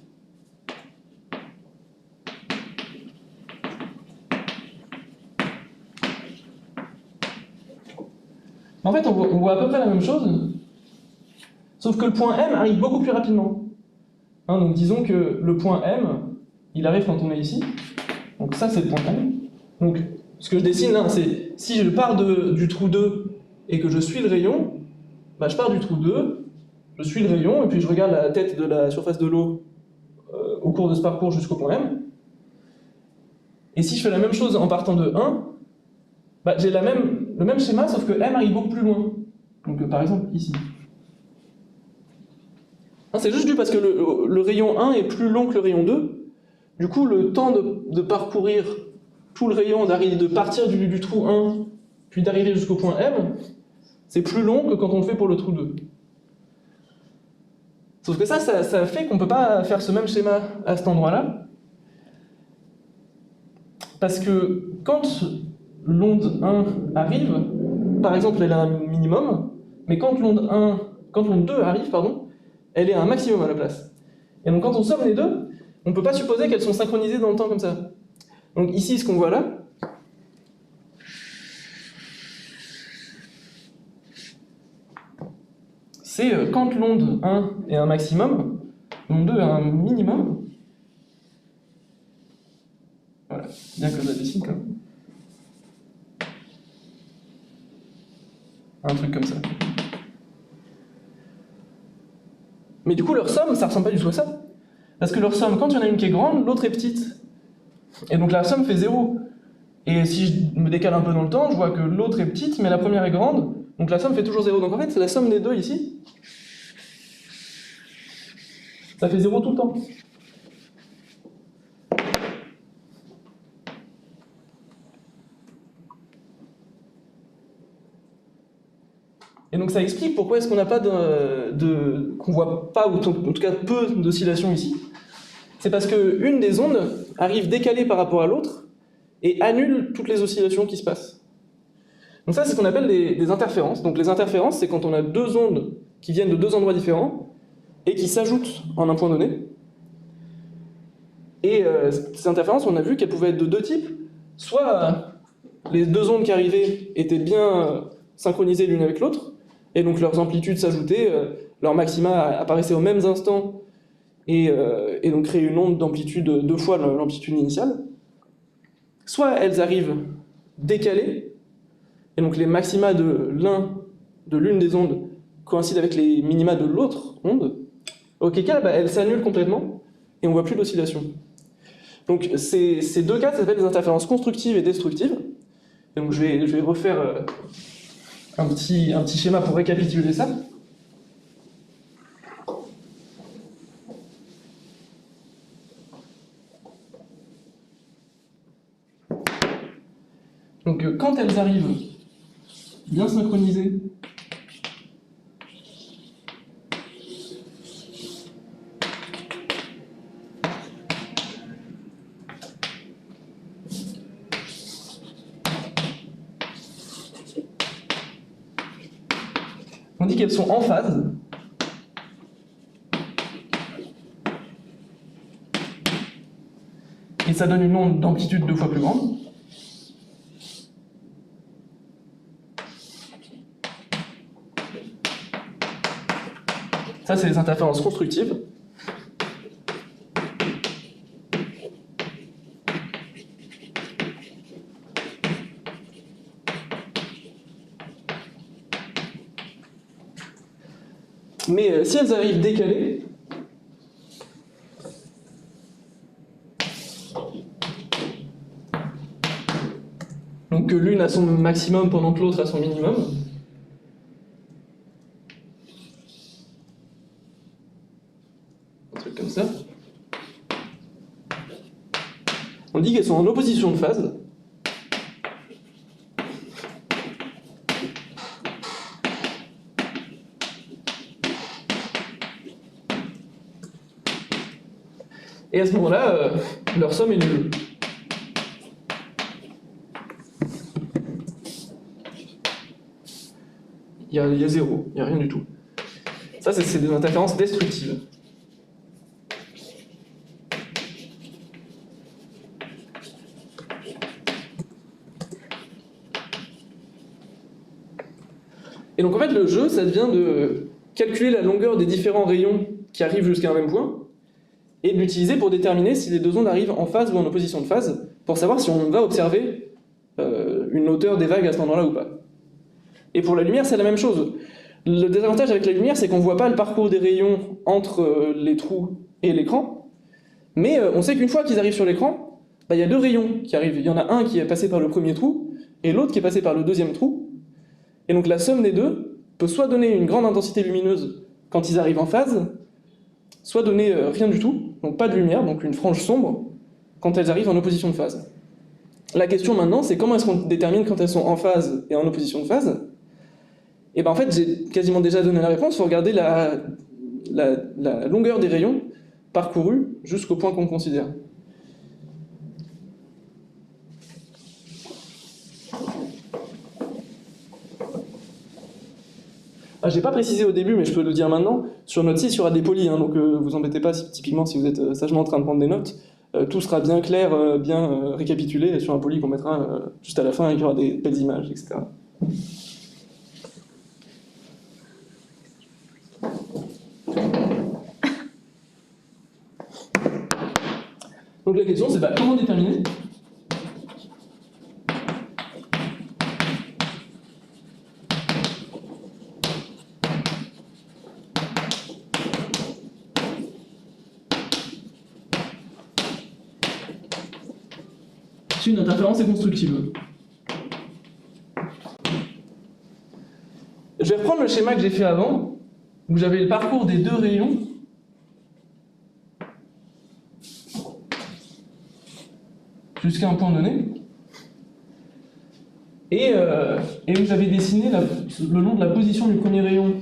en fait, on voit à peu près la même chose, sauf que le point M arrive beaucoup plus rapidement. Hein, donc disons que le point M, il arrive quand on est ici. Donc ça, c'est le point M. Donc ce que je dessine là, c'est si je pars du trou 2 et que je suis le rayon, bah, je pars du trou 2, je suis le rayon, et puis je regarde la tête de la surface de l'eau au cours de ce parcours jusqu'au point M. Et si je fais la même chose en partant de 1, bah, j'ai le même schéma, sauf que M arrive beaucoup plus loin. Donc par exemple ici. C'est juste dû parce que le rayon 1 est plus long que le rayon 2. Du coup, le temps de parcourir tout le rayon, de partir du trou 1, puis d'arriver jusqu'au point M, c'est plus long que quand on le fait pour le trou 2. Sauf que ça fait qu'on ne peut pas faire ce même schéma à cet endroit-là. Parce que quand l'onde 1 arrive, par exemple, elle a un minimum, mais quand l'onde 2 arrive, elle est à un maximum à la place. Et donc quand on somme les deux, on ne peut pas supposer qu'elles sont synchronisées dans le temps comme ça. Donc ici, ce qu'on voit là, c'est quand l'onde 1 est un maximum, l'onde 2 est un minimum. Voilà, bien que je la dessine comme un truc comme ça. Mais du coup, leur somme, ça ressemble pas du tout à ça. Parce que leur somme, quand il y en a une qui est grande, l'autre est petite. Et donc la somme fait 0. Et si je me décale un peu dans le temps, je vois que l'autre est petite, mais la première est grande. Donc la somme fait toujours 0. Donc en fait, c'est la somme des deux ici. Ça fait 0 tout le temps. Et donc ça explique pourquoi est-ce qu'on n'a pas qu'on voit pas, ou en tout cas peu d'oscillations ici. C'est parce qu'une des ondes arrive décalée par rapport à l'autre et annule toutes les oscillations qui se passent. Donc ça, c'est ce qu'on appelle des interférences. Donc les interférences, c'est quand on a deux ondes qui viennent de deux endroits différents et qui s'ajoutent en un point donné. Et ces interférences, on a vu qu'elles pouvaient être de deux types. Soit les deux ondes qui arrivaient étaient bien synchronisées l'une avec l'autre, et donc leurs amplitudes s'ajoutaient, leurs maxima apparaissaient aux mêmes instants, et donc créaient une onde d'amplitude deux fois l'amplitude initiale. Soit elles arrivent décalées, et donc les maxima de l'une des ondes coïncident avec les minima de l'autre onde, auquel cas elles s'annulent complètement, et on ne voit plus d'oscillation. Donc ces deux cas, ça s'appelle des interférences constructives et destructives. Et donc je vais refaire un petit schéma pour récapituler ça. Donc quand elles arrivent bien synchronisées, on dit qu'elles sont en phase. Et ça donne une onde d'amplitude deux fois plus grande. Ça, c'est les interférences constructives. Mais si elles arrivent décalées, donc que l'une a son maximum pendant que l'autre a son minimum, un truc comme ça, on dit qu'elles sont en opposition de phase. Et à ce moment-là, leur somme est nulle. Il y a zéro, il n'y a rien du tout. Ça, c'est des interférences destructives. Et donc en fait, le jeu, ça devient de calculer la longueur des différents rayons qui arrivent jusqu'à un même point, et de l'utiliser pour déterminer si les deux ondes arrivent en phase ou en opposition de phase, pour savoir si on va observer une hauteur des vagues à cet endroit-là ou pas. Et pour la lumière, c'est la même chose. Le désavantage avec la lumière, c'est qu'on ne voit pas le parcours des rayons entre les trous et l'écran, mais on sait qu'une fois qu'ils arrivent sur l'écran, il y a deux rayons qui arrivent. Il y en a un qui est passé par le premier trou, et l'autre qui est passé par le deuxième trou. Et donc la somme des deux peut soit donner une grande intensité lumineuse quand ils arrivent en phase, soit donner rien du tout, donc pas de lumière, donc une frange sombre, quand elles arrivent en opposition de phase. La question maintenant, c'est comment est-ce qu'on détermine quand elles sont en phase et en opposition de phase? Et bien en fait, j'ai quasiment déjà donné la réponse, il faut regarder la longueur des rayons parcourus jusqu'au point qu'on considère. J'ai pas précisé au début, mais je peux le dire maintenant. Sur notre site, il y aura des polis, hein, donc vous embêtez pas typiquement si vous êtes sagement en train de prendre des notes. Tout sera bien clair, bien récapitulé sur un poli qu'on mettra juste à la fin et il y aura des belles images, etc. Donc la question, c'est comment déterminer si une interférence est constructive. Je vais reprendre le schéma que j'ai fait avant, où j'avais le parcours des deux rayons. Jusqu'à un point donné. Et vous avez dessiné le long de la position du premier rayon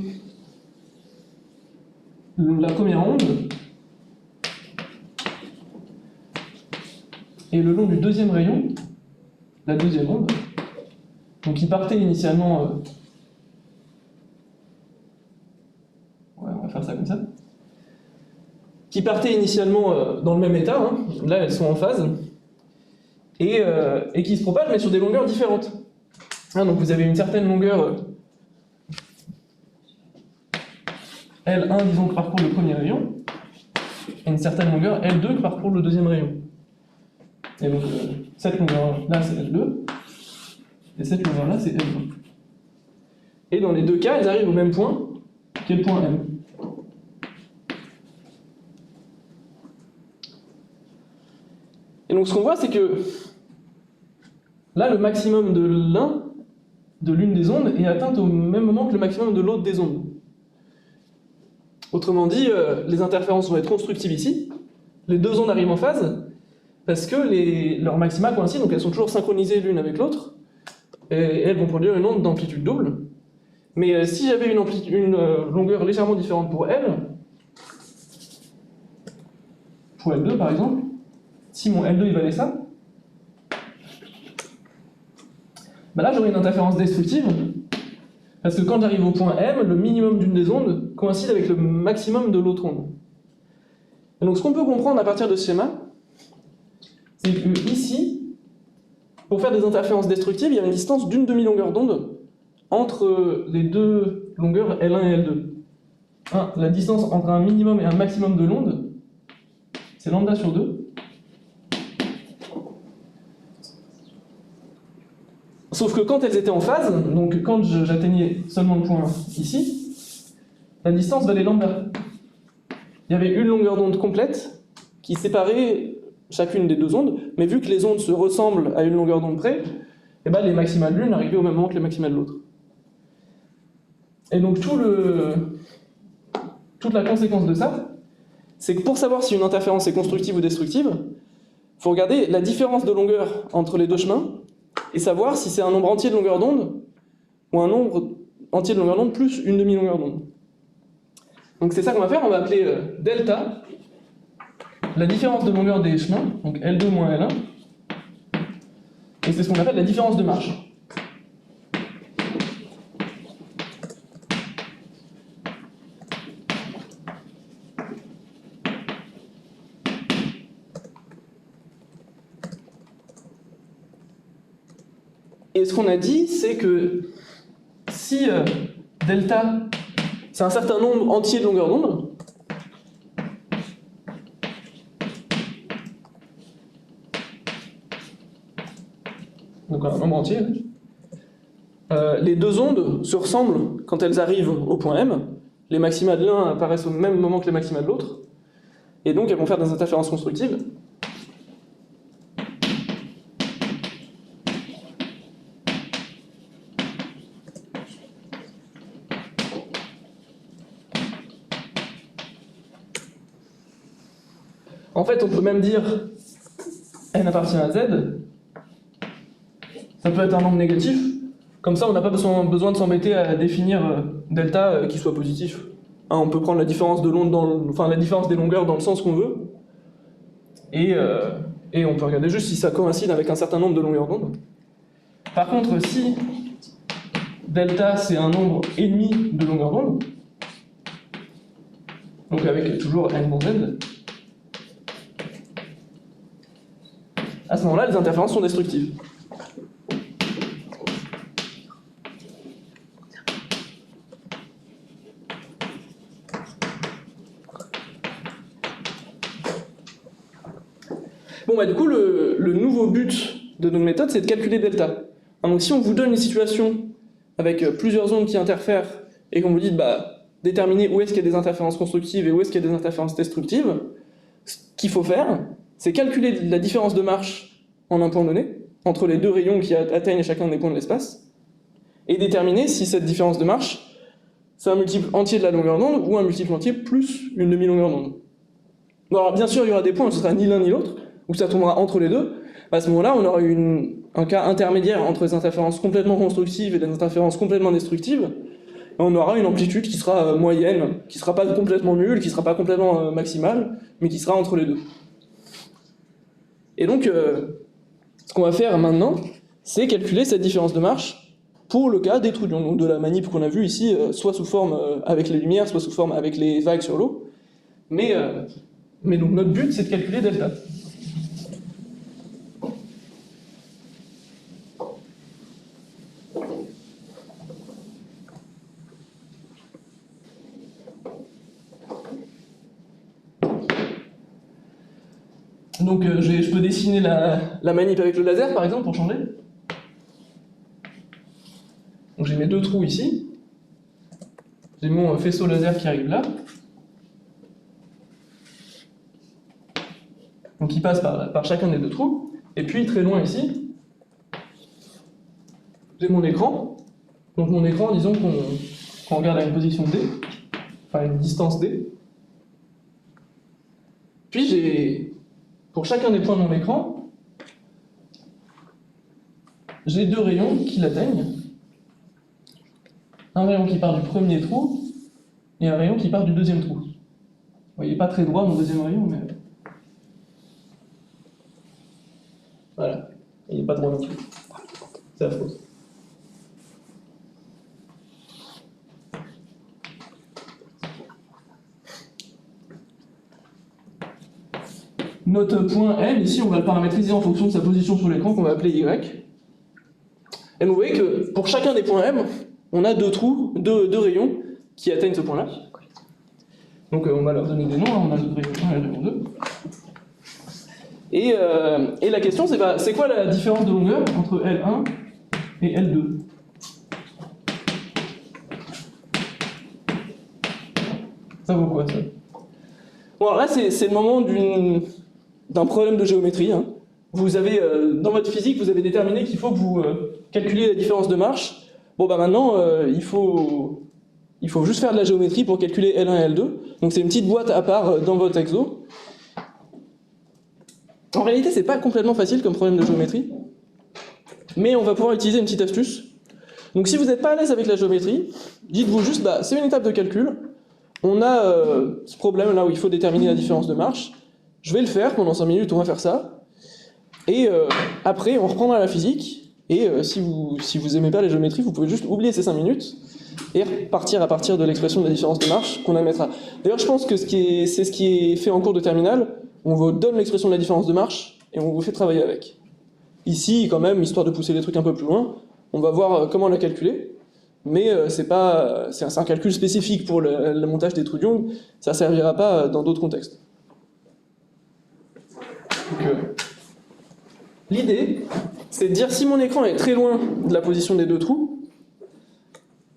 la première onde, et le long du deuxième rayon, la deuxième onde. Donc il partait initialement... Ouais, on va faire ça comme ça. Qui partait initialement dans le même état, hein. Là elles sont en phase, et qui se propagent mais sur des longueurs différentes. Hein, donc vous avez une certaine longueur L1, disons, que parcourt le premier rayon, et une certaine longueur L2 que parcourt le deuxième rayon. Et donc cette longueur-là c'est L2, et cette longueur-là c'est L1. Et dans les deux cas, elles arrivent au même point, qui est le point M. Et donc ce qu'on voit, c'est que là, le maximum de l'une des ondes est atteint au même moment que le maximum de l'autre des ondes. Autrement dit, les interférences vont être constructives ici. Les deux ondes arrivent en phase parce que leurs maxima coïncident, donc elles sont toujours synchronisées l'une avec l'autre, et elles vont produire une onde d'amplitude double. Mais si j'avais une longueur légèrement différente pour L2 par exemple, si mon L2 il valait ça, ben là j'aurais une interférence destructive, parce que quand j'arrive au point M, le minimum d'une des ondes coïncide avec le maximum de l'autre onde. Et donc ce qu'on peut comprendre à partir de ce schéma, c'est que ici, pour faire des interférences destructives, il y a une distance d'une demi-longueur d'onde entre les deux longueurs L1 et L2. La distance entre un minimum et un maximum de l'onde, c'est lambda sur 2. Sauf que quand elles étaient en phase, donc quand j'atteignais seulement le point ici, la distance valait lambda. Il y avait une longueur d'onde complète qui séparait chacune des deux ondes, mais vu que les ondes se ressemblent à une longueur d'onde près, eh ben les maxima de l'une arrivaient au même moment que les maxima de l'autre. Et donc toute la conséquence de ça, c'est que pour savoir si une interférence est constructive ou destructive, il faut regarder la différence de longueur entre les deux chemins, et savoir si c'est un nombre entier de longueur d'onde ou un nombre entier de longueur d'onde plus une demi-longueur d'onde. Donc c'est ça qu'on va faire, on va appeler delta la différence de longueur des chemins, donc L2 moins L1, et c'est ce qu'on appelle la différence de marche. Et ce qu'on a dit, c'est que si delta, c'est un certain nombre entier de longueur d'onde, donc un nombre entier, les deux ondes se ressemblent quand elles arrivent au point M, les maxima de l'un apparaissent au même moment que les maxima de l'autre, et donc elles vont faire des interférences constructives. En fait, on peut même dire n appartient à z. Ça peut être un nombre négatif. Comme ça, on n'a pas besoin de s'embêter à définir delta qui soit positif. Hein, on peut prendre la différence de l'onde, la différence des longueurs dans le sens qu'on veut. Et on peut regarder juste si ça coïncide avec un certain nombre de longueurs d'onde. Par contre, si delta c'est un nombre ennemi de longueur d'onde, donc avec toujours n dans z, à ce moment-là, les interférences sont destructives. Bon, bah du coup, le nouveau but de notre méthode, c'est de calculer delta. Donc si on vous donne une situation avec plusieurs ondes qui interfèrent et qu'on vous dit, déterminer où est-ce qu'il y a des interférences constructives et où est-ce qu'il y a des interférences destructives, ce qu'il faut faire, c'est calculer la différence de marche en un point donné, entre les deux rayons qui atteignent chacun des points de l'espace, et déterminer si cette différence de marche, c'est un multiple entier de la longueur d'onde ou un multiple entier plus une demi-longueur d'onde. Bon, alors bien sûr, il y aura des points où ce sera ni l'un ni l'autre, où ça tombera entre les deux. À ce moment-là, on aura une un cas intermédiaire entre des interférences complètement constructives et des interférences complètement destructives, et on aura une amplitude qui sera moyenne, qui sera pas complètement nulle, qui sera pas complètement maximale, mais qui sera entre les deux. Et donc, ce qu'on va faire maintenant, c'est calculer cette différence de marche pour le cas des trous d'ion, donc de la manip qu'on a vue ici, soit sous forme avec les lumières, soit sous forme avec les vagues sur l'eau. Mais donc notre but, c'est de calculer delta. Donc je peux dessiner la manip avec le laser, par exemple, pour changer. Donc j'ai mes deux trous ici. J'ai mon faisceau laser qui arrive là. Donc il passe par chacun des deux trous. Et puis très loin ici, j'ai mon écran. Donc mon écran, disons qu'on regarde à une position D, enfin une distance D. Puis j'ai, pour chacun des points de mon écran, j'ai deux rayons qui l'atteignent. Un rayon qui part du premier trou et un rayon qui part du deuxième trou. Vous voyez, pas très droit mon deuxième rayon, mais... Voilà, il n'est pas droit non plus. C'est affreux. Notre point M, ici, on va le paramétriser en fonction de sa position sur l'écran qu'on va appeler Y. Et vous voyez que pour chacun des points M, on a deux trous, deux rayons qui atteignent ce point-là. Donc on va leur donner des noms, hein. On a le rayon 1 et le rayon 2. Et la question, c'est quoi la différence de longueur entre L1 et L2? Ça vaut quoi, ça? Bon, alors là, c'est le moment d'un problème de géométrie. Hein. Vous avez, dans votre physique, vous avez déterminé qu'il faut que vous calculiez la différence de marche. Bon, bah maintenant, il faut juste faire de la géométrie pour calculer L1 et L2. Donc c'est une petite boîte à part dans votre exo. En réalité, c'est pas complètement facile comme problème de géométrie, mais on va pouvoir utiliser une petite astuce. Donc si vous n'êtes pas à l'aise avec la géométrie, dites-vous juste, bah, c'est une étape de calcul. On a ce problème là où il faut déterminer la différence de marche. Je vais le faire pendant 5 minutes, on va faire ça. Et après, on reprendra la physique. Et si vous aimez pas la géométrie, vous pouvez juste oublier ces 5 minutes et repartir à partir de l'expression de la différence de marche qu'on admettra. D'ailleurs, je pense que c'est ce qui est fait en cours de terminale. On vous donne l'expression de la différence de marche et on vous fait travailler avec. Ici, quand même, histoire de pousser les trucs un peu plus loin, on va voir comment la calculer. Mais c'est un calcul spécifique pour le montage des trous d'ion. Ça ne servira pas dans d'autres contextes. L'idée, c'est de dire si mon écran est très loin de la position des deux trous,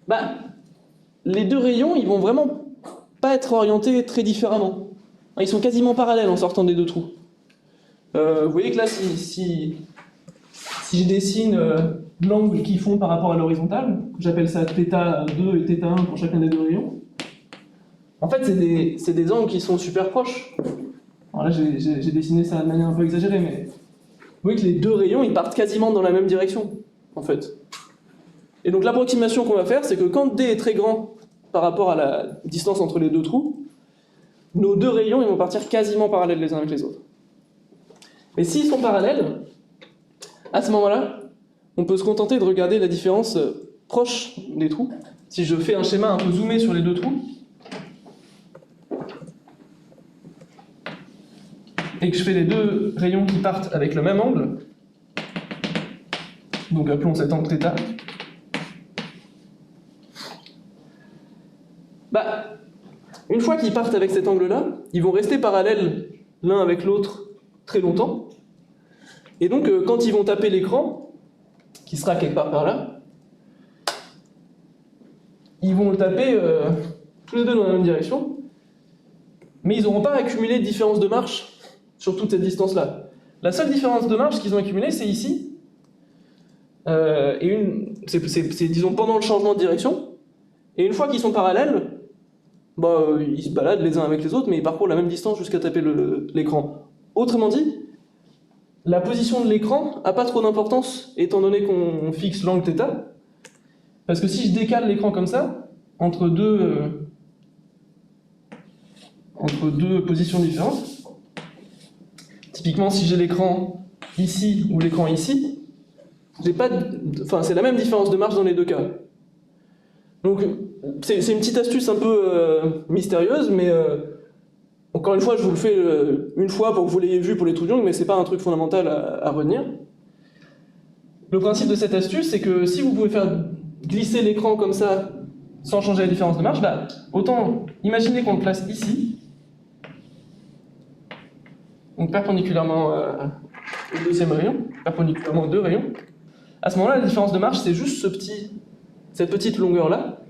bah, les deux rayons, ils vont vraiment pas être orientés très différemment. Ils sont quasiment parallèles en sortant des deux trous. Vous voyez que là, si je dessine l'angle qu'ils font par rapport à l'horizontale, j'appelle ça θ2 et θ1 pour chacun des deux rayons, en fait, c'est des angles qui sont super proches. Alors là, j'ai dessiné ça de manière un peu exagérée, mais vous voyez que les deux rayons, ils partent quasiment dans la même direction, en fait. Et donc l'approximation qu'on va faire, c'est que quand D est très grand par rapport à la distance entre les deux trous, nos deux rayons ils vont partir quasiment parallèles les uns avec les autres. Mais s'ils sont parallèles, à ce moment-là, on peut se contenter de regarder la différence proche des trous. Si je fais un schéma un peu zoomé sur les deux trous, et que je fais les deux rayons qui partent avec le même angle, donc appelons cet angle θ, bah, une fois qu'ils partent avec cet angle-là, ils vont rester parallèles l'un avec l'autre très longtemps. Et donc, quand ils vont taper l'écran, qui sera quelque part par là, ils vont le taper tous les deux dans la même direction, mais ils n'auront pas accumulé de différence de marche sur toute cette distance-là. La seule différence de marche qu'ils ont accumulée, c'est ici. C'est, disons, pendant le changement de direction. Et une fois qu'ils sont parallèles, bah, ils se baladent les uns avec les autres, mais ils parcourent la même distance jusqu'à taper l'écran. Autrement dit, la position de l'écran n'a pas trop d'importance, étant donné qu'on fixe l'angle θ. Parce que si je décale l'écran comme ça, entre deux positions différentes, typiquement si j'ai l'écran ici ou l'écran ici, c'est la même différence de marche dans les deux cas. Donc c'est une petite astuce un peu mystérieuse, mais encore une fois, je vous le fais une fois pour que vous l'ayez vu pour les trous d'ongles, mais c'est pas un truc fondamental à retenir. Le principe de cette astuce, c'est que si vous pouvez faire glisser l'écran comme ça sans changer la différence de marche, bah, autant imaginer qu'on le place ici, donc perpendiculairement au deuxième rayon, perpendiculairement aux deux rayons. À ce moment-là, la différence de marche, c'est juste cette petite longueur-là,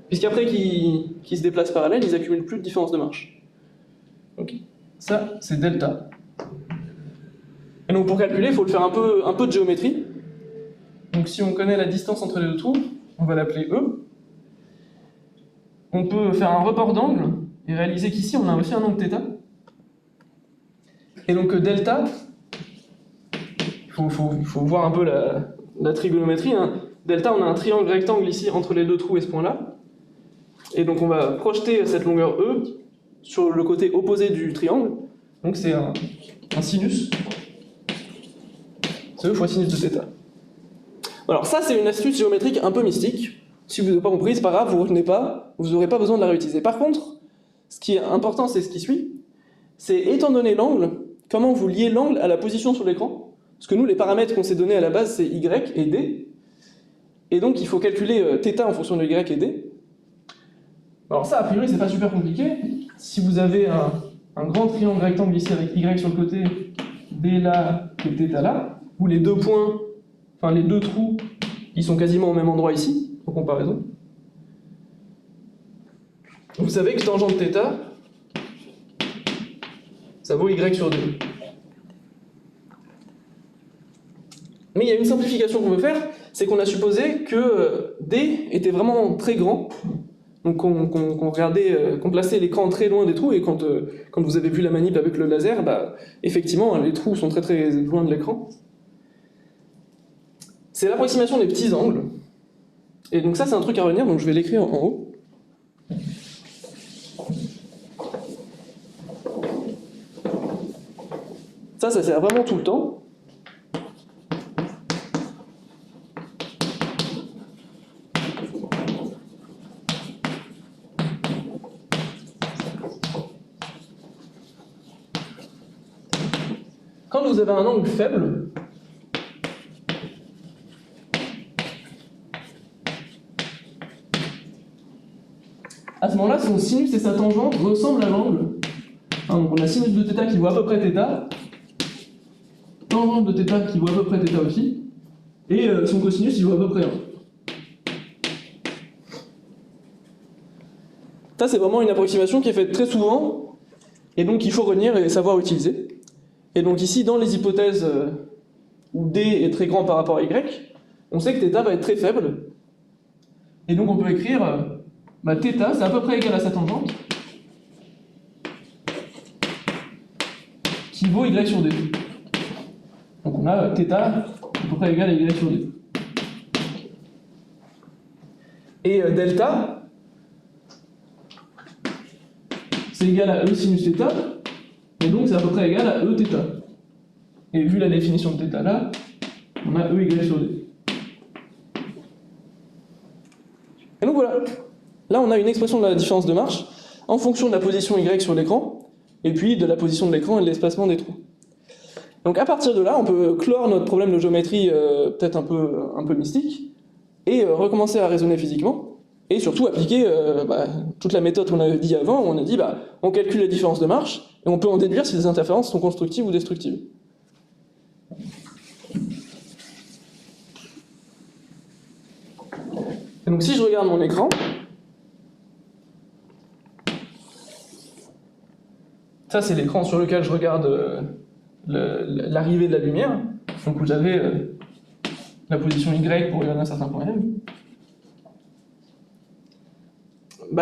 puisqu'après qu'ils se déplacent parallèles, ils accumulent plus de différence de marche. Donc ça, c'est delta. Et donc pour calculer, il faut le faire un peu de géométrie. Donc si on connaît la distance entre les deux trous, on va l'appeler E. On peut faire un report d'angle et réaliser qu'ici, on a aussi un angle θ. Et donc delta, il faut voir un peu la trigonométrie. Hein. Delta, on a un triangle rectangle ici entre les deux trous et ce point-là. Et donc on va projeter cette longueur E sur le côté opposé du triangle. Donc c'est un sinus. C'est E fois sinus de θ. Alors ça, c'est une astuce géométrique un peu mystique. Si vous n'avez pas compris, c'est pas grave, vous ne retenez pas, vous n'aurez pas besoin de la réutiliser. Par contre, ce qui est important, c'est ce qui suit. C'est, étant donné l'angle, comment vous liez l'angle à la position sur l'écran. Parce que nous, les paramètres qu'on s'est donnés à la base, c'est Y et D. Et donc, il faut calculer θ en fonction de Y et D. Alors ça, a priori, c'est pas super compliqué. Si vous avez un grand triangle rectangle ici avec Y sur le côté, D là et θ là, où les deux points, enfin les deux trous, ils sont quasiment au même endroit ici, en comparaison. Vous savez que tangente θ, ça vaut Y sur D. Mais il y a une simplification qu'on veut faire, c'est qu'on a supposé que D était vraiment très grand. Donc qu'on plaçait l'écran très loin des trous, et quand vous avez vu la manip avec le laser, bah, effectivement, les trous sont très très loin de l'écran. C'est l'approximation des petits angles. Et donc ça, c'est un truc à retenir, donc je vais l'écrire en haut. Ça sert vraiment tout le temps. Quand vous avez un angle faible, à ce moment-là, son sinus et sa tangente ressemblent à l'angle. Donc on a sinus de θ qui vaut à peu près θ, tangente de θ qui vaut à peu près θ aussi, et son cosinus il vaut à peu près 1. Ça, c'est vraiment une approximation qui est faite très souvent, et donc il faut retenir et savoir utiliser. Et donc ici, dans les hypothèses où D est très grand par rapport à Y, on sait que θ va être très faible. Et donc on peut écrire θ, c'est à peu près égal à sa tangente, qui vaut Y sur D. Donc on a θ à peu près égal à Y sur D. Et delta, c'est égal à E sinus θ, et donc c'est à peu près égal à E θ. Et vu la définition de θ là, on a EY sur D. Et donc voilà, là on a une expression de la différence de marche en fonction de la position Y sur l'écran, et puis de la position de l'écran et de l'espacement des trous. Donc à partir de là, on peut clore notre problème de géométrie peut-être un peu mystique, et recommencer à raisonner physiquement, et surtout appliquer toute la méthode qu'on avait dit avant, où on a dit on calcule les différences de marche, et on peut en déduire si les interférences sont constructives ou destructives. Et donc si je regarde mon écran, ça c'est l'écran sur lequel je regarde l'arrivée de la lumière, donc vous avez la position Y pour regarder un certain point M.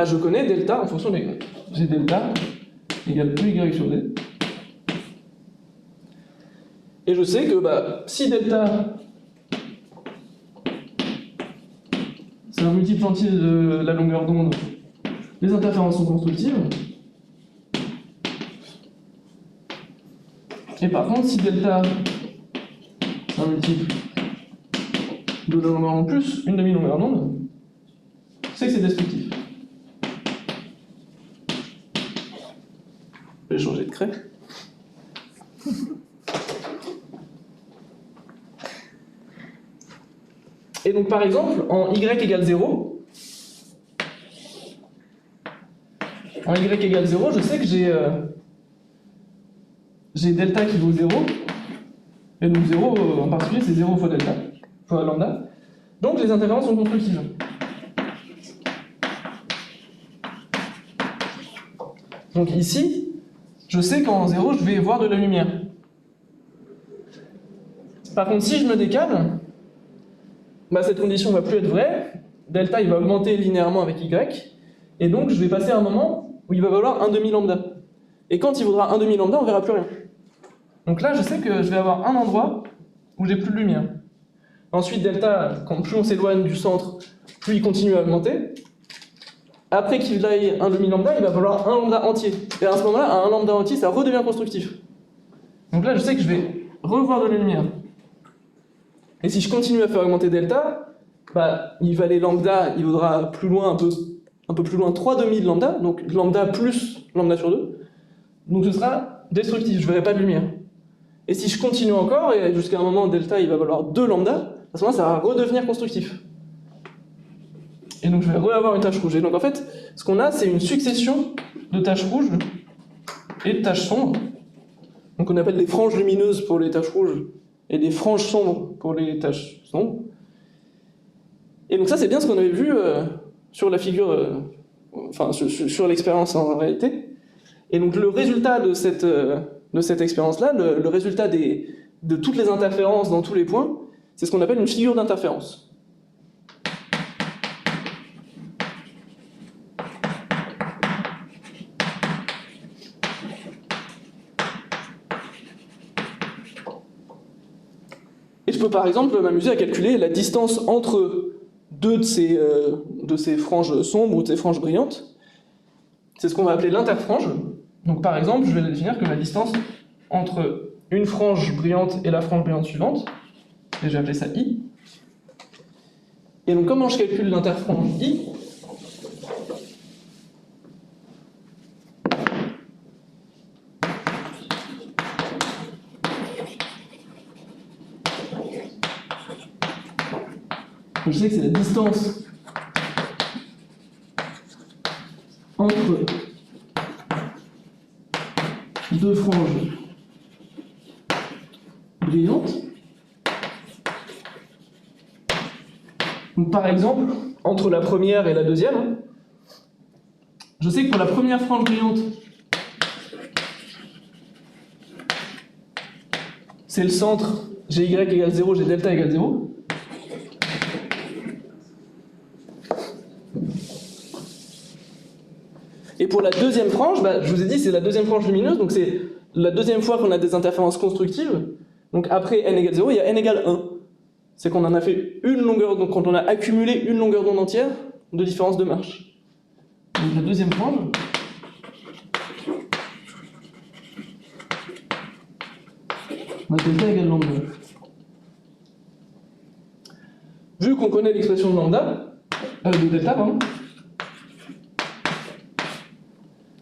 Je connais delta en fonction de Y. J'ai delta égale EY sur D. Et je sais que si delta c'est un multiple entier de la longueur d'onde, les interférences sont constructives. Et par contre, si delta c'est un multiple de la longueur d'onde plus une demi-longueur d'onde, c'est que c'est destructif. Je vais changer de craie. Et donc par exemple, en y égale 0, je sais que j'ai delta qui vaut 0, et donc 0 en particulier c'est 0 fois delta, fois lambda. Donc les interférences sont constructives. Donc ici, je sais qu'en 0 je vais voir de la lumière. Par contre si je me décale, cette condition ne va plus être vraie, delta il va augmenter linéairement avec y, et donc je vais passer à un moment où il va valoir 1 demi lambda. Et quand il vaudra 1 demi lambda, on verra plus rien. Donc là, je sais que je vais avoir un endroit où j'ai plus de lumière. Ensuite, delta, plus on s'éloigne du centre, plus il continue à augmenter. Après qu'il aille 1 demi lambda, il va valoir un lambda entier. Et à ce moment-là, à un lambda entier, ça redevient constructif. Donc là, je sais que je vais revoir de la lumière. Et si je continue à faire augmenter delta, il valait lambda, il vaudra plus loin, un peu plus loin 3 demi de lambda, donc lambda plus lambda sur 2. Donc ce sera destructif, je ne verrai pas de lumière. Et si je continue encore, et jusqu'à un moment delta il va valoir 2 lambda, à ce moment-là ça va redevenir constructif. Et donc je vais re-avoir une tache rouge. Et donc en fait, ce qu'on a, c'est une succession de taches rouges et de taches sombres. Donc on appelle des franges lumineuses pour les taches rouges et des franges sombres pour les taches sombres. Et donc ça, c'est bien ce qu'on avait vu sur la figure, sur l'expérience en réalité. Et donc le résultat de cette expérience-là, le résultat de toutes les interférences dans tous les points, c'est ce qu'on appelle une figure d'interférence. Et je peux par exemple m'amuser à calculer la distance entre deux de ces franges sombres ou de ces franges brillantes. C'est ce qu'on va appeler l'interfrange. Donc par exemple, je vais définir que la distance entre une frange brillante et la frange brillante suivante, et je vais appeler ça I. Et donc comment je calcule l'interfrange I? Je sais que c'est la distance entre deux franges brillantes. Donc par exemple, entre la première et la deuxième, je sais que pour la première frange brillante, c'est le centre, Gy égale 0, G delta égale 0. Et pour la deuxième frange, je vous ai dit, c'est la deuxième frange lumineuse, donc c'est la deuxième fois qu'on a des interférences constructives. Donc après n égale 0, il y a n égale 1. C'est qu'on en a fait une longueur, donc quand on a accumulé une longueur d'onde entière de différence de marche. Donc la deuxième frange, on a delta égale lambda. Vu qu'on connaît l'expression de lambda, de delta, pardon,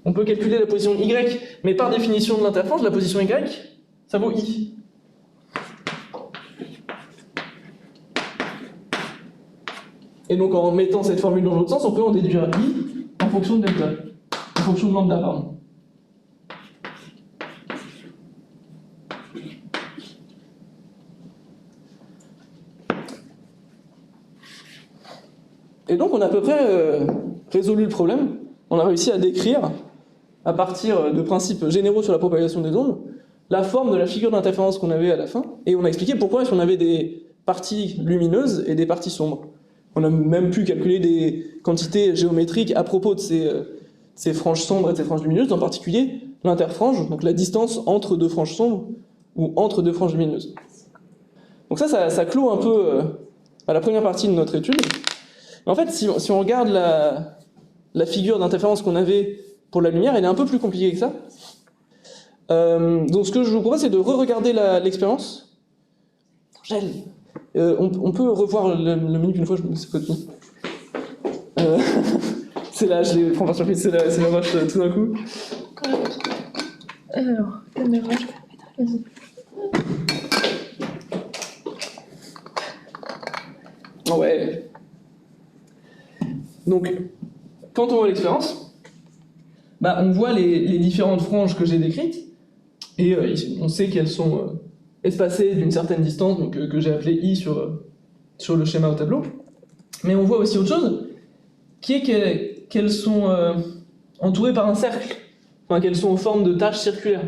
on peut calculer la position y, mais par définition de l'interfrange, la position y, ça vaut i. Et donc en mettant cette formule dans l'autre sens, on peut en déduire i en fonction de delta, en fonction de lambda, pardon. Et donc on a à peu près résolu le problème. On a réussi à décrire, à partir de principes généraux sur la propagation des ondes, la forme de la figure d'interférence qu'on avait à la fin, et on a expliqué pourquoi est-ce qu'on avait des parties lumineuses et des parties sombres. On a même pu calculer des quantités géométriques à propos de ces franges sombres et de ces franges lumineuses, en particulier l'interfrange, donc la distance entre deux franges sombres ou entre deux franges lumineuses. Donc ça clôt un peu à la première partie de notre étude. Mais en fait, si on regarde la figure d'interférence qu'on avait pour la lumière, elle est un peu plus compliquée que ça. Donc ce que je vous propose, c'est de re-regarder l'expérience. Gel. On peut revoir le menu une fois, je me suis côté. C'est là, je les prends par surprise, c'est la rush tout d'un coup. Alors, caméra, je vais la mettre. Vas-y. Ouais. Donc, quand on voit l'expérience, on voit les différentes franges que j'ai décrites, et on sait qu'elles sont espacées d'une certaine distance, donc que j'ai appelé I sur le schéma au tableau. Mais on voit aussi autre chose, qui est qu'elles sont entourées par un cercle, enfin qu'elles sont en forme de taches circulaires.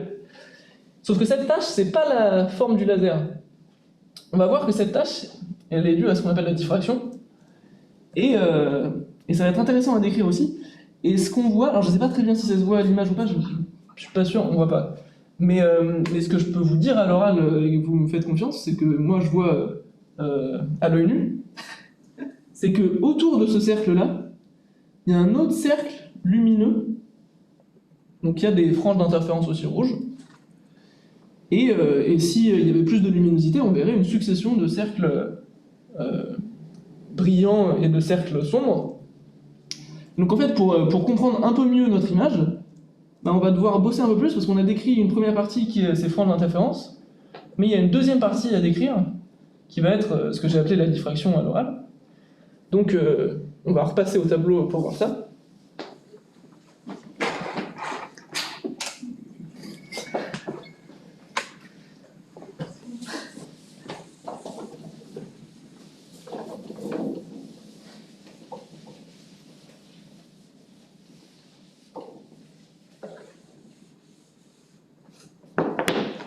Sauf que cette tache, c'est pas la forme du laser. On va voir que cette tache, elle est due à ce qu'on appelle la diffraction, et ça va être intéressant à décrire aussi. Et ce qu'on voit, alors je sais pas très bien si ça se voit à l'image ou pas, je suis pas sûr, on voit pas. Mais ce que je peux vous dire à l'oral, et que vous me faites confiance, c'est que moi je vois à l'œil nu, c'est que autour de ce cercle-là, il y a un autre cercle lumineux, donc il y a des franges d'interférence aussi rouges, et s'il y avait plus de luminosité, on verrait une succession de cercles brillants et de cercles sombres. Donc en fait, pour comprendre un peu mieux notre image, on va devoir bosser un peu plus, parce qu'on a décrit une première partie qui est ces franges d'interférence, mais il y a une deuxième partie à décrire, qui va être ce que j'ai appelé la diffraction à l'oral. Donc on va repasser au tableau pour voir ça.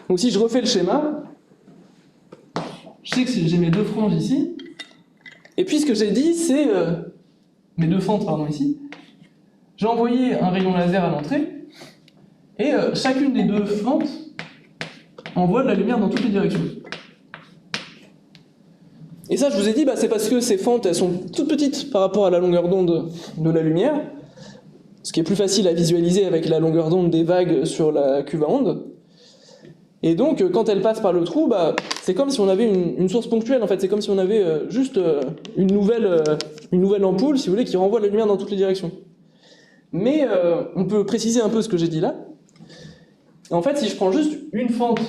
Donc si je refais le schéma, je sais que j'ai mes deux franges ici, et puis ce que j'ai dit, c'est mes deux fentes, pardon, ici. J'ai envoyé un rayon laser à l'entrée, et chacune des deux fentes envoie de la lumière dans toutes les directions. Et ça, je vous ai dit, c'est parce que ces fentes, elles sont toutes petites par rapport à la longueur d'onde de la lumière, ce qui est plus facile à visualiser avec la longueur d'onde des vagues sur la cuve à ondes. Et donc, quand elles passent par le trou, c'est comme si on avait une source ponctuelle, en fait. C'est comme si on avait juste une nouvelle ampoule, si vous voulez, qui renvoie la lumière dans toutes les directions. Mais on peut préciser un peu ce que j'ai dit là. Et en fait, si je prends juste une fente...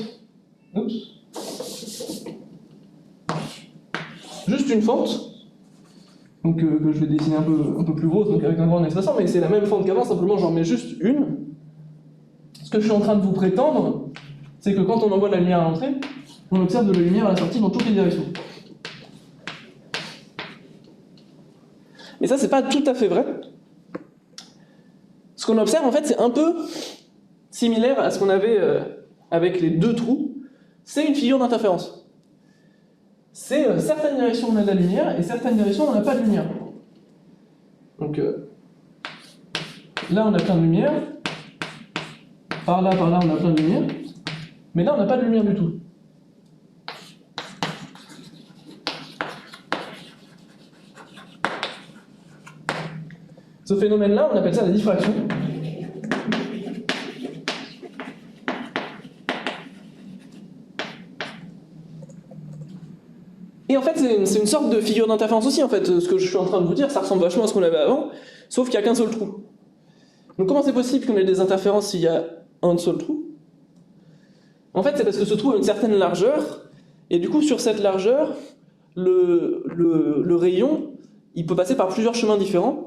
Juste une fente, donc que je vais dessiner un peu plus grosse, donc avec un grand espacement, mais c'est la même fente qu'avant, simplement j'en mets juste une. Ce que je suis en train de vous prétendre, c'est que quand on envoie de la lumière à l'entrée, on observe de la lumière à la sortie dans toutes les directions. Mais ça, c'est pas tout à fait vrai. Ce qu'on observe, en fait, c'est un peu similaire à ce qu'on avait avec les deux trous. C'est une figure d'interférence. C'est certaines directions on a de la lumière et certaines directions on n'a pas de lumière. Donc là on a plein de lumière, par là on a plein de lumière, mais là on n'a pas de lumière du tout. Ce phénomène-là, on appelle ça la diffraction. Et en fait, c'est une sorte de figure d'interférence aussi, en fait. Ce que je suis en train de vous dire, ça ressemble vachement à ce qu'on avait avant, sauf qu'il n'y a qu'un seul trou. Donc comment c'est possible qu'on ait des interférences s'il y a un seul trou? En fait, c'est parce que ce trou a une certaine largeur, et du coup, sur cette largeur, le rayon, il peut passer par plusieurs chemins différents.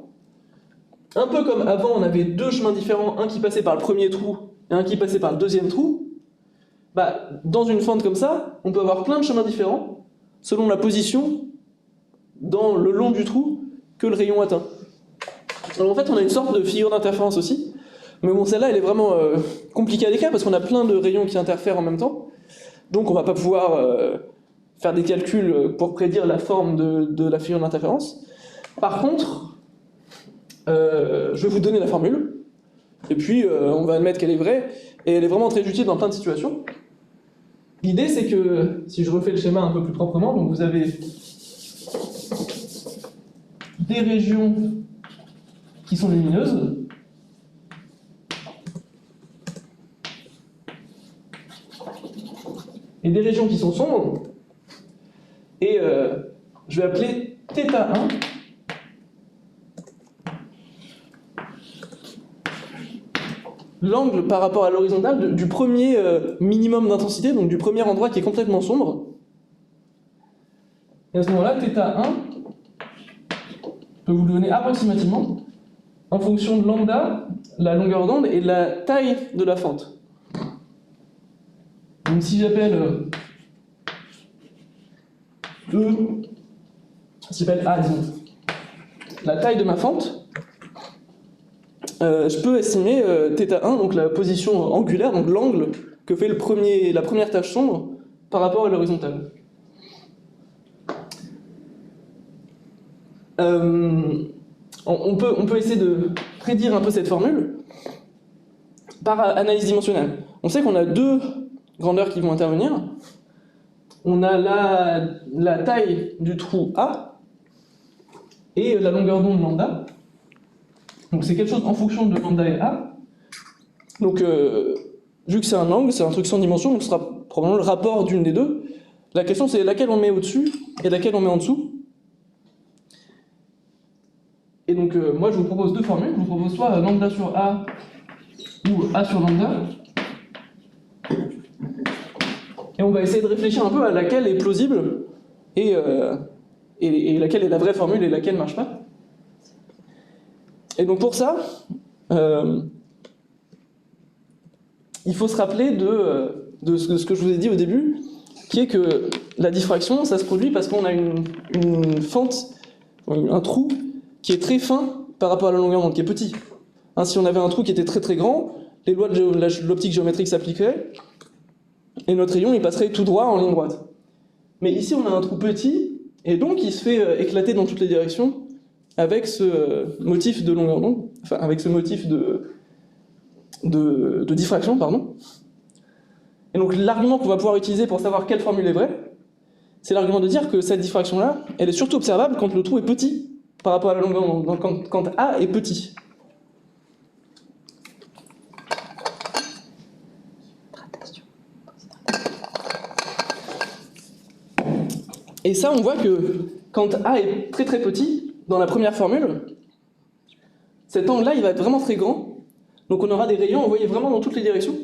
Un peu comme avant, on avait deux chemins différents, un qui passait par le premier trou, et un qui passait par le deuxième trou. Dans une fente comme ça, on peut avoir plein de chemins différents, selon la position dans le long du trou que le rayon atteint. Alors en fait, on a une sorte de figure d'interférence aussi, mais bon, celle-là, elle est vraiment compliquée à décrire parce qu'on a plein de rayons qui interfèrent en même temps, donc on va pas pouvoir faire des calculs pour prédire la forme de la figure d'interférence. Par contre, je vais vous donner la formule, et puis on va admettre qu'elle est vraie, et elle est vraiment très utile dans plein de situations. L'idée, c'est que, si je refais le schéma un peu plus proprement, donc vous avez des régions qui sont lumineuses, et des régions qui sont sombres, et je vais appeler θ1 l'angle par rapport à l'horizontale du premier minimum d'intensité, donc du premier endroit qui est complètement sombre. Et à ce moment-là, θ1 peut vous le donner approximativement en fonction de lambda, la longueur d'onde et de la taille de la fente. Donc si j'appelle si j'appelle A, disons, la taille de ma fente, je peux estimer θ1, donc la position angulaire, donc l'angle que fait la première tache sombre par rapport à l'horizontale. On peut essayer de prédire un peu cette formule par analyse dimensionnelle. On sait qu'on a deux grandeurs qui vont intervenir. On a la taille du trou A et la longueur d'onde lambda. Donc c'est quelque chose en fonction de lambda et A. Donc vu que c'est un angle, c'est un truc sans dimension, donc ce sera probablement le rapport d'une des deux. La question c'est laquelle on met au-dessus et laquelle on met en dessous. Et donc moi je vous propose deux formules. Je vous propose soit lambda sur A ou A sur lambda. Et on va essayer de réfléchir un peu à laquelle est plausible et laquelle est la vraie formule et laquelle ne marche pas. Et donc pour ça, il faut se rappeler de ce que je vous ai dit au début, qui est que la diffraction, ça se produit parce qu'on a une fente, un trou qui est très fin par rapport à la longueur d'onde, qui est petit. Hein, si on avait un trou qui était très très grand, les lois de l'optique géométrique s'appliqueraient, et notre rayon il passerait tout droit en ligne droite. Mais ici on a un trou petit, et donc il se fait éclater dans toutes les directions avec ce motif de longueur d'onde, enfin avec ce motif de diffraction, pardon. Et donc l'argument qu'on va pouvoir utiliser pour savoir quelle formule est vraie, c'est l'argument de dire que cette diffraction-là, elle est surtout observable quand le trou est petit par rapport à la longueur d'onde, donc quand A est petit. Et ça, on voit que quand A est très très petit, dans la première formule, cet angle-là, il va être vraiment très grand. Donc on aura des rayons envoyés vraiment dans toutes les directions.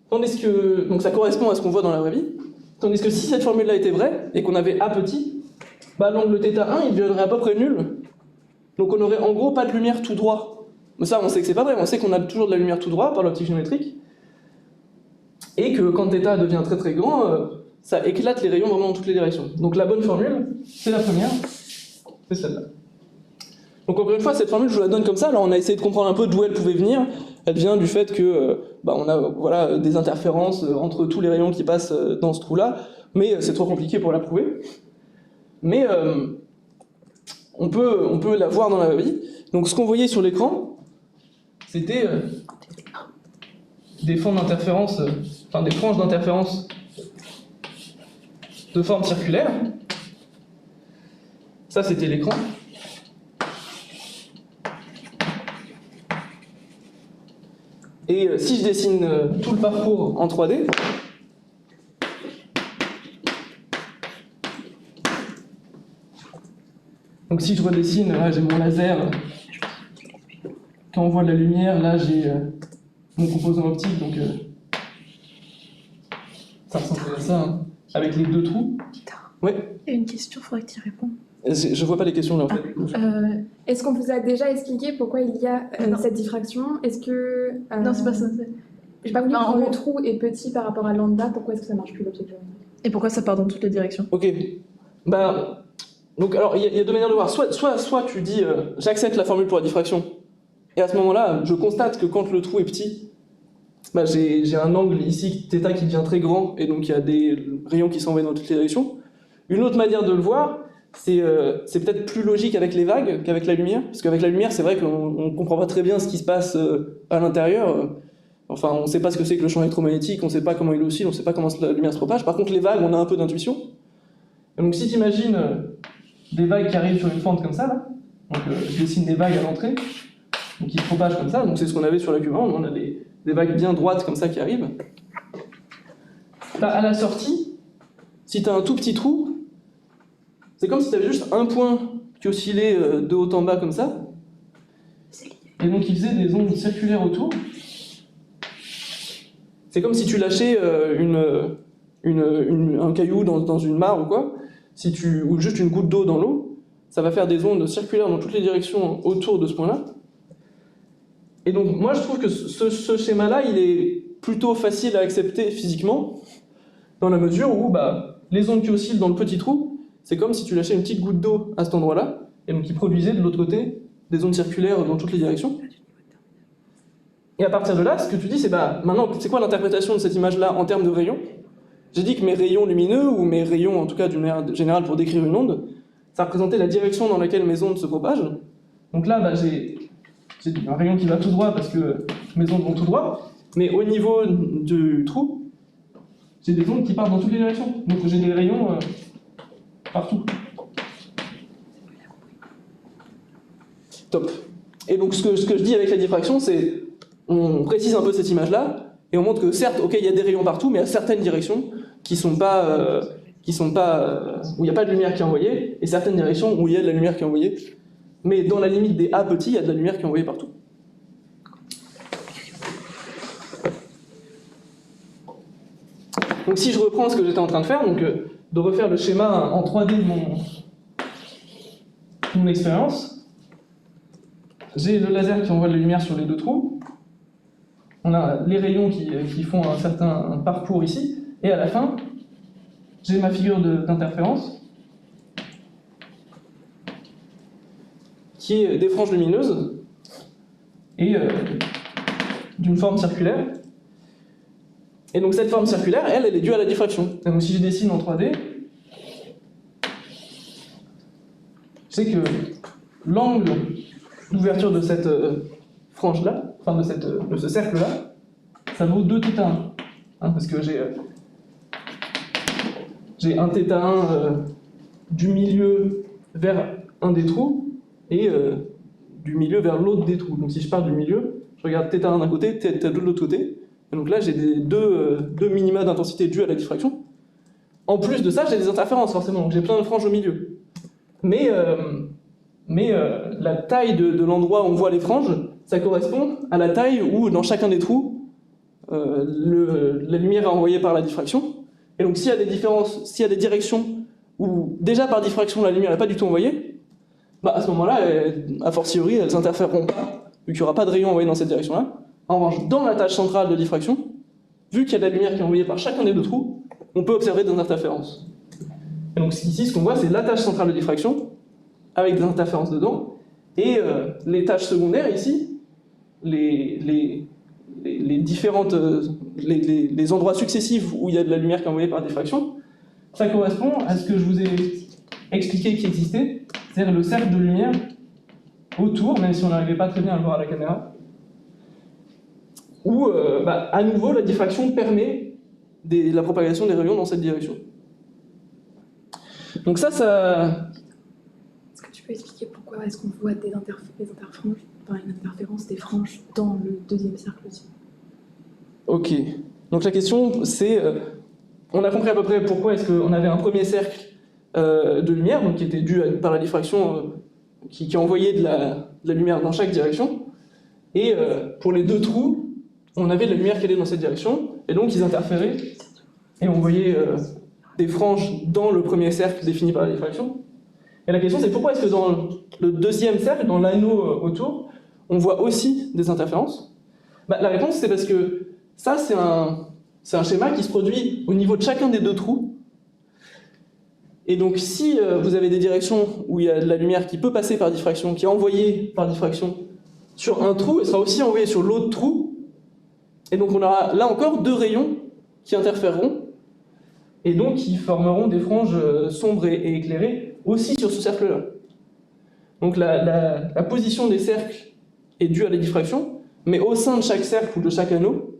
Tandis que, donc ça correspond à ce qu'on voit dans la vraie vie. Tandis que si cette formule-là était vraie, et qu'on avait A petit, bah l'angle θ1, il deviendrait à peu près nul. Donc on aurait en gros pas de lumière tout droit. Mais ça, on sait que c'est pas vrai. On sait qu'on a toujours de la lumière tout droit par l'optique géométrique. Et que quand θ devient très très grand, ça éclate les rayons vraiment dans toutes les directions. Donc la bonne formule, c'est la première, c'est celle-là. Donc encore une fois, cette formule, je vous la donne comme ça. Alors on a essayé de comprendre un peu d'où elle pouvait venir. Elle vient du fait que on a des interférences entre tous les rayons qui passent dans ce trou-là, mais c'est trop compliqué pour la prouver. Mais on peut la voir dans la vie. Donc ce qu'on voyait sur l'écran, c'était des fonds d'interférence, des franges d'interférence de forme circulaire. Ça, c'était l'écran. Et si je dessine tout le parcours en 3D, donc si je redessine, là j'ai mon laser, quand on voit de la lumière, là j'ai mon composant optique, donc ça ressemble à ça, hein, avec les deux trous. Ouais. Il y a une question, il faudrait que tu y répondes. Je vois pas les questions là en fait. Est-ce qu'on vous a déjà expliqué pourquoi il y a cette diffraction? Est-ce que... Non, c'est pas ça. J'ai pas compris Non, en quand le gros- trou est petit par rapport à lambda, pourquoi est-ce que ça marche plus l'optique géométrique? Et pourquoi ça part dans toutes les directions? Ok. Donc alors il y a deux manières de voir. Soit tu dis j'accepte la formule pour la diffraction, et à ce moment-là, je constate que quand le trou est petit, j'ai un angle ici, θ, qui devient très grand, et donc il y a des rayons qui s'envoient dans toutes les directions. Une autre manière de le voir, c'est peut-être plus logique avec les vagues qu'avec la lumière, parce qu'avec la lumière, c'est vrai qu'on ne comprend pas très bien ce qui se passe à l'intérieur. Enfin, on ne sait pas ce que c'est que le champ électromagnétique, on ne sait pas comment il oscille, on ne sait pas comment la lumière se propage. Par contre, les vagues, on a un peu d'intuition. Et donc si tu imagines des vagues qui arrivent sur une fente comme ça, là, donc je dessine des vagues à l'entrée, donc qui se propagent comme ça, donc c'est ce qu'on avait sur la cuve, on a des vagues bien droites comme ça qui arrivent. Là, à la sortie, si tu as un tout petit trou, c'est comme si tu avais juste un point qui oscillait de haut en bas comme ça, et donc il faisait des ondes circulaires autour. C'est comme si tu lâchais un caillou dans une mare ou quoi, ou juste une goutte d'eau dans l'eau, ça va faire des ondes circulaires dans toutes les directions autour de ce point-là. Et donc moi je trouve que ce schéma-là, il est plutôt facile à accepter physiquement, dans la mesure où les ondes qui oscillent dans le petit trou, c'est comme si tu lâchais une petite goutte d'eau à cet endroit-là, et donc qui produisait de l'autre côté des ondes circulaires dans toutes les directions. Et à partir de là, ce que tu dis, c'est maintenant, c'est quoi l'interprétation de cette image-là en termes de rayons? J'ai dit que mes rayons lumineux, ou mes rayons en tout cas d'une manière générale pour décrire une onde, ça représentait la direction dans laquelle mes ondes se propagent. Donc là, j'ai un rayon qui va tout droit parce que mes ondes vont tout droit, mais au niveau du trou, j'ai des ondes qui partent dans toutes les directions. Donc j'ai des rayons partout. Top. Et donc ce que je dis avec la diffraction, c'est on précise un peu cette image-là, et on montre que certes, ok, il y a des rayons partout, mais il y a certaines directions qui sont pas où il n'y a pas de lumière qui est envoyée, et certaines directions où il y a de la lumière qui est envoyée. Mais dans la limite des A petits, il y a de la lumière qui est envoyée partout. Donc si je reprends ce que j'étais en train de faire, donc de refaire le schéma en 3D de mon expérience, j'ai le laser qui envoie de la lumière sur les deux trous, on a les rayons qui font un certain parcours ici, et à la fin, j'ai ma figure d'interférence, qui est des franges lumineuses, et d'une forme circulaire. Et donc cette forme circulaire, elle est due à la diffraction. Et donc si je dessine en 3D, je sais que l'angle d'ouverture de cette frange-là, enfin de ce cercle-là, ça vaut 2θ1. Parce que j'ai un θ1 du milieu vers un des trous, et du milieu vers l'autre des trous. Donc si je pars du milieu, je regarde θ1 d'un côté, θ2 de l'autre côté, et donc là j'ai deux minima d'intensité dues à la diffraction. En plus de ça, j'ai des interférences forcément, donc j'ai plein de franges au milieu. Mais la taille de l'endroit où on voit les franges, ça correspond à la taille où dans chacun des trous, la lumière est envoyée par la diffraction. Et donc s'il y a des différences, s'il y a des directions où déjà par diffraction la lumière n'est pas du tout envoyée, à ce moment-là, a fortiori, elles n'interféreront pas, vu qu'il n'y aura pas de rayon envoyé dans cette direction-là. En revanche, dans la tâche centrale de diffraction, vu qu'il y a de la lumière qui est envoyée par chacun des deux trous, on peut observer des interférences. Et donc ici, ce qu'on voit, c'est la tâche centrale de diffraction, avec des interférences dedans, et les tâches secondaires ici, les endroits successifs où il y a de la lumière qui est envoyée par diffraction, ça correspond à ce que je vous ai expliqué qui existait, c'est-à-dire le cercle de lumière autour, même si on n'arrivait pas très bien à le voir à la caméra, où à nouveau la diffraction permet la propagation des rayons dans cette direction. Donc ça... Est-ce que tu peux expliquer pourquoi est-ce qu'on voit des interférences, enfin une interférence des franges dans le deuxième cercle aussi? Ok. Donc la question c'est, on a compris à peu près pourquoi est-ce qu'on avait un premier cercle de lumière, donc qui était dû par la diffraction, qui envoyait de la lumière dans chaque direction, et pour les deux trous, on avait de la lumière qui allait dans cette direction, et donc ils interféraient, et on voyait des franges dans le premier cercle défini par la diffraction. Et la question c'est pourquoi est-ce que dans le deuxième cercle, dans l'anneau autour, on voit aussi des interférences? La réponse c'est parce que ça c'est un schéma qui se produit au niveau de chacun des deux trous. Et donc si vous avez des directions où il y a de la lumière qui peut passer par diffraction, qui est envoyée par diffraction sur un trou, elle sera aussi envoyée sur l'autre trou, et donc on aura là encore deux rayons qui interféreront, et donc qui formeront des franges sombres et éclairées aussi sur ce cercle-là. Donc la position des cercles est due à la diffraction, mais au sein de chaque cercle ou de chaque anneau,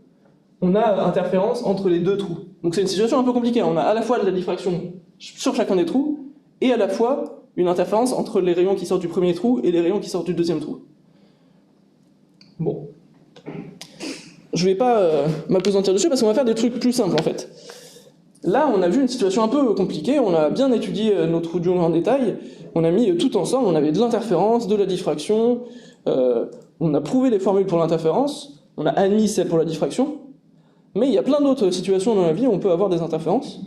on a interférence entre les deux trous. Donc c'est une situation un peu compliquée. On a à la fois de la diffraction sur chacun des trous, et à la fois une interférence entre les rayons qui sortent du premier trou et les rayons qui sortent du deuxième trou. Bon. Je vais pas m'apesantir dessus parce qu'on va faire des trucs plus simples en fait. Là, on a vu une situation un peu compliquée, on a bien étudié nos trous de Young en détail, on a mis tout ensemble, on avait de l'interférence, de la diffraction, on a prouvé les formules pour l'interférence, on a admis celle pour la diffraction, mais il y a plein d'autres situations dans la vie où on peut avoir des interférences,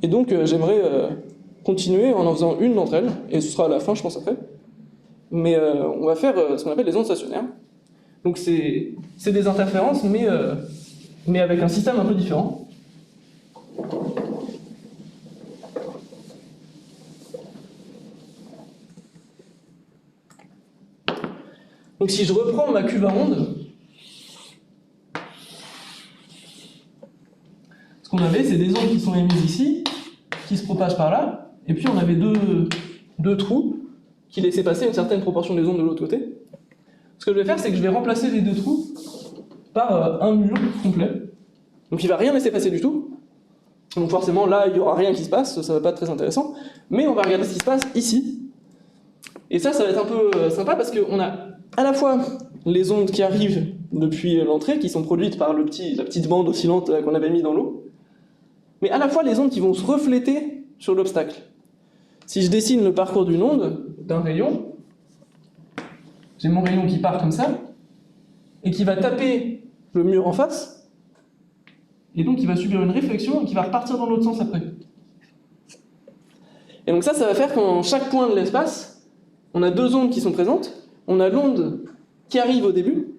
et donc j'aimerais continuer en faisant une d'entre elles, et ce sera à la fin, je pense, après. Mais on va faire ce qu'on appelle les ondes stationnaires. Donc c'est des interférences, mais avec un système un peu différent. Donc si je reprends ma cuve à ondes, ce qu'on avait, c'est des ondes qui sont émises ici, qui se propagent par là, et puis on avait deux trous qui laissaient passer une certaine proportion des ondes de l'autre côté. Ce que je vais faire, c'est que je vais remplacer les deux trous par un mur complet. Donc il ne va rien laisser passer du tout. Donc forcément, là, il n'y aura rien qui se passe, ça ne va pas être très intéressant. Mais on va regarder ce qui se passe ici. Et ça va être un peu sympa parce qu'on a à la fois les ondes qui arrivent depuis l'entrée, qui sont produites par la petite bande oscillante qu'on avait mis dans l'eau, mais à la fois les ondes qui vont se refléter sur l'obstacle. Si je dessine le parcours d'une onde, d'un rayon, j'ai mon rayon qui part comme ça, et qui va taper le mur en face, et donc il va subir une réflexion et qui va repartir dans l'autre sens après. Et donc ça va faire qu'en chaque point de l'espace, on a deux ondes qui sont présentes. On a l'onde qui arrive au début,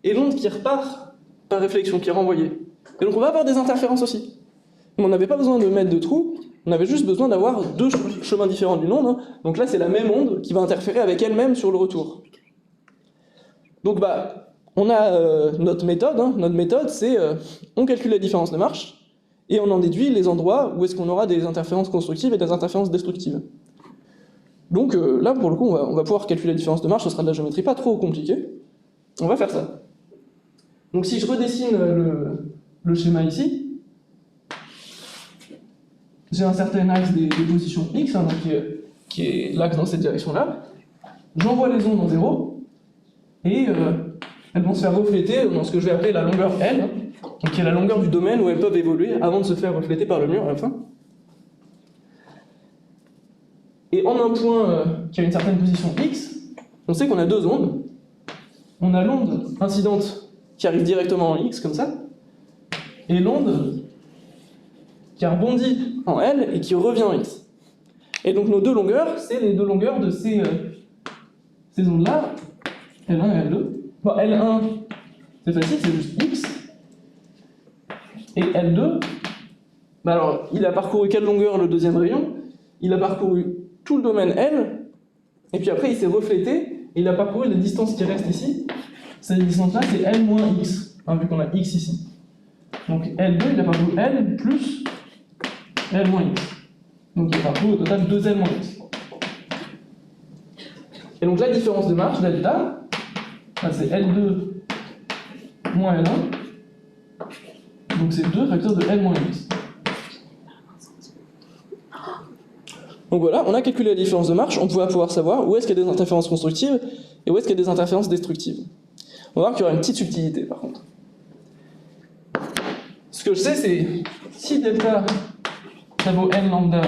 et l'onde qui repart par réflexion, qui est renvoyée. Et donc on va avoir des interférences aussi. Mais on n'avait pas besoin de mettre de trous, on avait juste besoin d'avoir deux chemins différents d'une onde. Donc là, c'est la même onde qui va interférer avec elle-même sur le retour. Donc on a notre méthode. Notre méthode, c'est on calcule la différence de marche, et on en déduit les endroits où est-ce qu'on aura des interférences constructives et des interférences destructives. Donc là, pour le coup, on va pouvoir calculer la différence de marche, ce sera de la géométrie pas trop compliquée. On va faire ça. Donc si je redessine le schéma ici, j'ai un certain axe des positions x, donc qui est l'axe dans cette direction-là. J'envoie les ondes en 0, et elles vont se faire refléter dans ce que je vais appeler la longueur L, donc qui est la longueur du domaine où elles peuvent évoluer avant de se faire refléter par le mur à la fin. Et en un point qui a une certaine position x, on sait qu'on a deux ondes. On a l'onde incidente qui arrive directement en x, comme ça, et l'onde qui a rebondi en L et qui revient en x. Et donc nos deux longueurs, c'est les deux longueurs de ces ondes-là, L1 et L2. Bon, L1, c'est facile, c'est juste x. Et L2, alors, il a parcouru quelle longueur le deuxième rayon? Il a parcouru tout le domaine L, et puis après il s'est reflété, et il a parcouru les distances qui restent ici. Cette distance-là, c'est L moins x, vu qu'on a x ici. Donc L2, il a parcouru L plus L moins x. Donc il a parcouru au total 2L moins x. Et donc la différence de marche, delta, c'est L2 moins L1. Donc c'est 2 facteurs de L moins x. Donc voilà, on a calculé la différence de marche, on va pouvoir savoir où est-ce qu'il y a des interférences constructives et où est-ce qu'il y a des interférences destructives. On va voir qu'il y aura une petite subtilité par contre. Ce que je sais, c'est si delta ça vaut n lambda,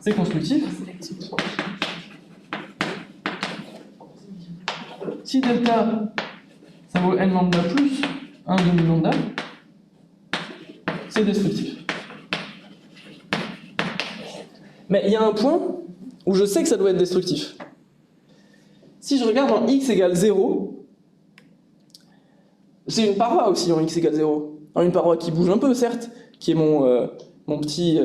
c'est constructif. Si delta ça vaut n lambda plus 1 demi lambda, c'est destructif. Mais il y a un point où je sais que ça doit être destructif. Si je regarde en x égale 0, j'ai une paroi aussi en x égale 0. Alors une paroi qui bouge un peu, certes, qui est mon petit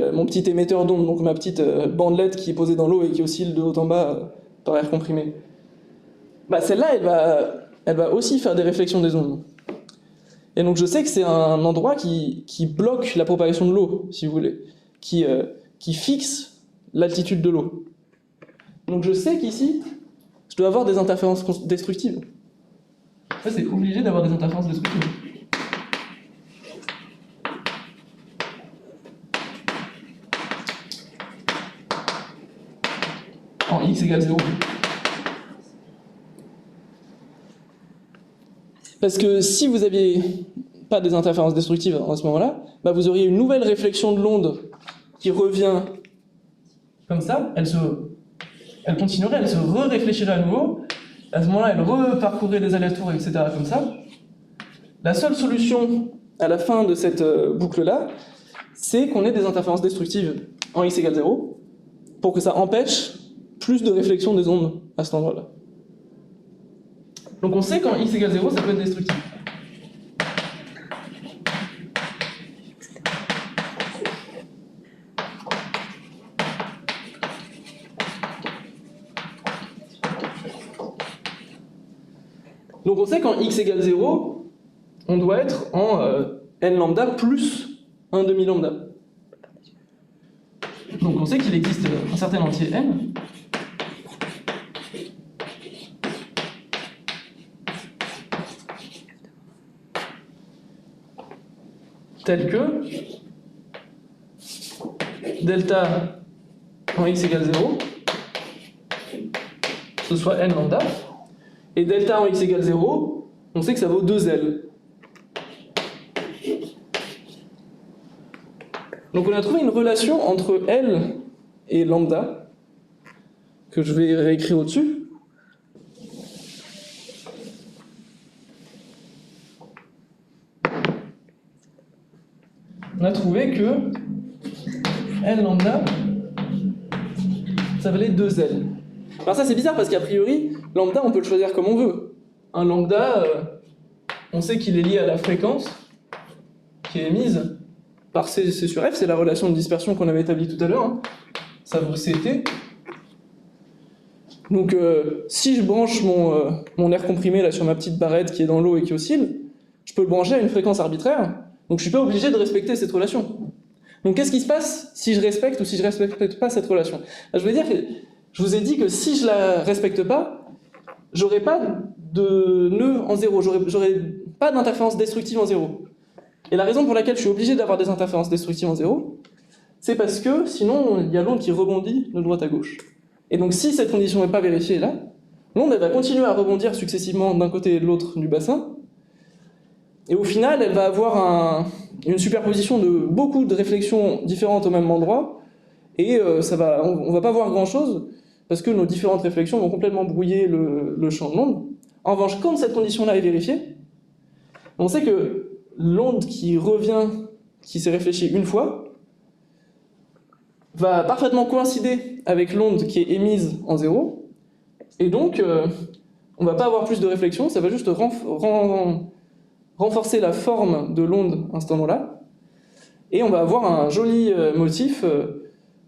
émetteur d'onde, donc ma petite bandelette qui est posée dans l'eau et qui oscille de haut en bas par air comprimé. Celle-là, elle va aussi faire des réflexions des ondes. Et donc je sais que c'est un endroit qui bloque la propagation de l'eau, si vous voulez, qui fixe l'altitude de l'eau. Donc je sais qu'ici, je dois avoir des interférences destructives. Ça, c'est obligé d'avoir des interférences destructives. en x égale 0. Parce que si vous n'aviez pas des interférences destructives en ce moment-là, bah vous auriez une nouvelle réflexion de l'onde qui revient comme ça, elle continuerait, elle se re-réfléchirait à nouveau, à ce moment-là elle reparcourrait des allers-retours, etc. comme ça. La seule solution à la fin de cette boucle-là, c'est qu'on ait des interférences destructives en x égale 0, pour que ça empêche plus de réflexion des ondes à cet endroit-là. Donc on sait qu'en x égale 0, ça peut être destructif. Donc on sait qu'en x égale 0, on doit être en n lambda plus 1 demi lambda. Donc on sait qu'il existe un certain entier n. Tel que delta en x égale 0, ce soit n lambda, et delta en x égale 0, on sait que ça vaut 2L. Donc on a trouvé une relation entre L et lambda, que je vais réécrire au-dessus. On a trouvé que L lambda, ça valait 2L. Alors ça c'est bizarre parce qu'a priori, lambda on peut le choisir comme on veut. Un lambda, on sait qu'il est lié à la fréquence qui est émise par C sur F, c'est la relation de dispersion qu'on avait établie tout à l'heure, hein. Ça vaut CT. Donc si je branche mon air comprimé là, sur ma petite barrette qui est dans l'eau et qui oscille, je peux le brancher à une fréquence arbitraire, donc je suis pas obligé de respecter cette relation. Donc qu'est-ce qui se passe si je respecte ou si je respecte pas cette relation? Je veux dire que je vous ai dit que si je la respecte pas, j'aurai pas de nœud en zéro, j'aurai pas d'interférence destructive en zéro. Et la raison pour laquelle je suis obligé d'avoir des interférences destructives en zéro, c'est parce que sinon il y a l'onde qui rebondit de droite à gauche. Et donc si cette condition n'est pas vérifiée là, l'onde elle va continuer à rebondir successivement d'un côté et de l'autre du bassin, et au final elle va avoir une superposition de beaucoup de réflexions différentes au même endroit, et on va pas voir grand chose, parce que nos différentes réflexions vont complètement brouiller le champ de l'onde. En revanche, quand cette condition-là est vérifiée, on sait que l'onde qui revient, qui s'est réfléchie une fois, va parfaitement coïncider avec l'onde qui est émise en zéro, et donc on va pas avoir plus de réflexion, ça va juste renforcer la forme de l'onde à cet endroit-là, et on va avoir un joli motif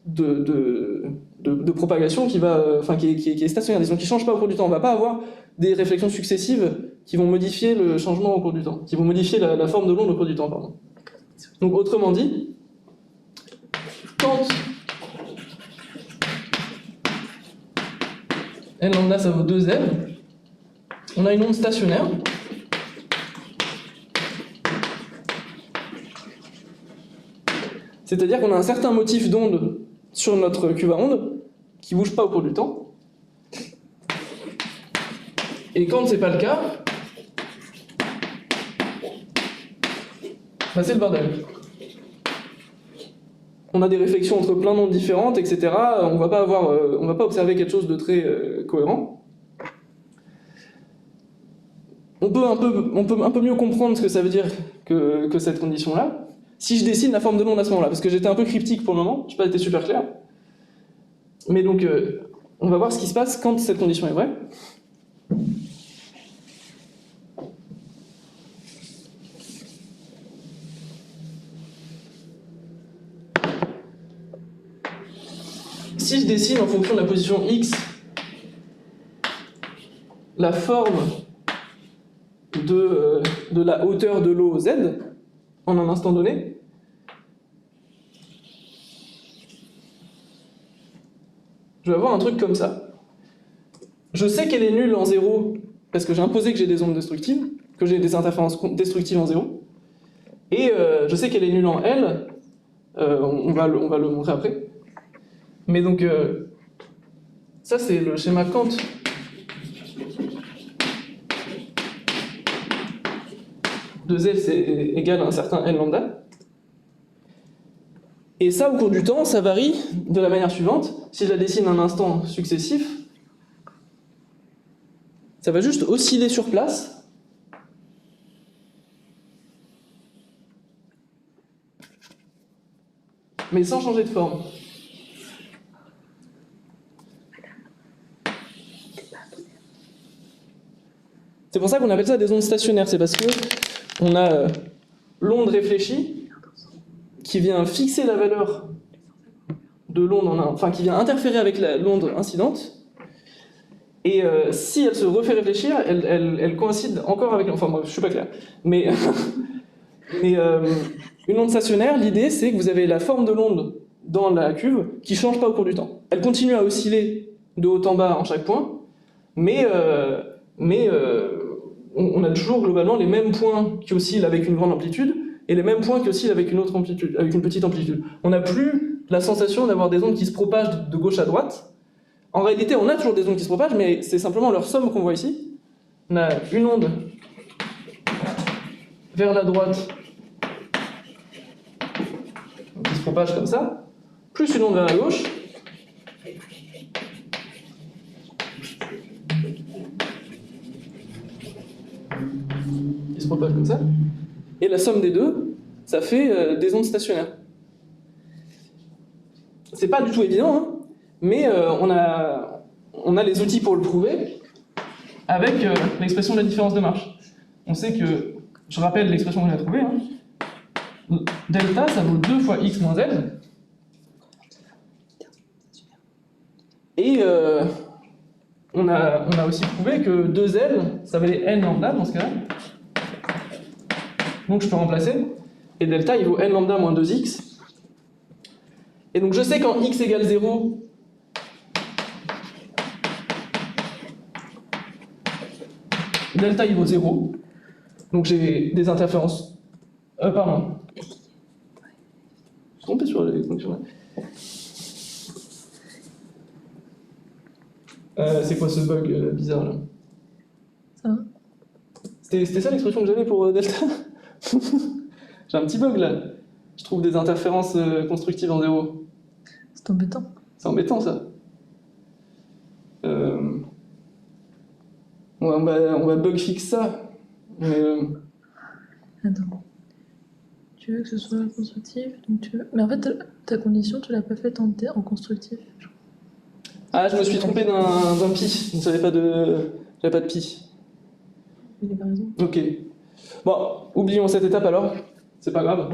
de propagation qui est stationnaire, disons qui ne change pas au cours du temps. On ne va pas avoir des réflexions successives qui vont modifier le changement au cours du temps, qui vont modifier la forme de l'onde au cours du temps, pardon. Donc autrement dit, quand n lambda ça vaut 2L, on a une onde stationnaire c'est-à-dire qu'on a un certain motif d'onde sur notre cuve à onde qui ne bouge pas au cours du temps. Et quand c'est pas le cas, bah c'est le bordel. On a des réflexions entre plein d'ondes différentes, etc. On va pas observer quelque chose de très cohérent. On peut un peu mieux comprendre ce que ça veut dire que cette condition-là, si je dessine la forme de l'onde à ce moment-là, parce que j'étais un peu cryptique pour le moment, je n'ai pas été super clair. Mais donc, on va voir ce qui se passe quand cette condition est vraie. Si je dessine en fonction de la position x la forme de la hauteur de l'eau z en un instant donné, je vais avoir un truc comme ça. Je sais qu'elle est nulle en zéro parce que j'ai imposé que j'ai des ondes destructives, que j'ai des interférences destructives en zéro, et je sais qu'elle est nulle en L, on va le montrer après. Mais donc, Ça, c'est le schéma Kant. De L, c'est égal à un certain N lambda. Et ça, au cours du temps, ça varie de la manière suivante. Si je la dessine à un instant successif, ça va juste osciller sur place. Mais sans changer de forme. C'est pour ça qu'on appelle ça des ondes stationnaires. C'est parce que on a l'onde réfléchie qui vient fixer la valeur de l'onde, enfin qui vient interférer avec l'onde incidente. Et si elle se refait réfléchir, elle coïncide encore avec... Enfin bref, je suis pas clair. Mais, une onde stationnaire, l'idée c'est que vous avez la forme de l'onde dans la cuve qui change pas au cours du temps. Elle continue à osciller de haut en bas en chaque point, mais on a toujours globalement les mêmes points qui oscillent avec une grande amplitude et les mêmes points qui oscillent avec une autre amplitude, avec une petite amplitude. On n'a plus la sensation d'avoir des ondes qui se propagent de gauche à droite. En réalité, on a toujours des ondes qui se propagent, mais c'est simplement leur somme qu'on voit ici. On a une onde vers la droite qui se propage comme ça, plus une onde vers la gauche, qui se propage comme ça, et la somme des deux, ça fait des ondes stationnaires. C'est pas du tout évident, hein, mais on a les outils pour le prouver avec l'expression de la différence de marche. On sait que, je rappelle l'expression qu'on a trouvée, hein, delta ça vaut 2 fois x moins l, et on a aussi prouvé que 2l ça valait n lambda dans ce cas-là. Donc je peux remplacer, et delta il vaut n lambda moins 2x. Et donc je sais qu'en x égale 0, delta il vaut 0. Donc j'ai des interférences. Pardon. Je suis trompé sur les fonctions là. C'est quoi ce bug bizarre là? Ça va? C'était ça l'expression que j'avais pour delta? J'ai un petit bug là. Je trouve des interférences constructives en 0. C'est embêtant. C'est embêtant ça. On va bug fix ça. Mais, Attends. Tu veux que ce soit constructif, donc tu veux... Mais en fait, ta condition, tu l'as pas faite en constructif. Ah, je me suis trompé d'un pi. J'avais pas de pi. Il a pas raison. Ok. Bon, oublions cette étape alors. C'est pas grave.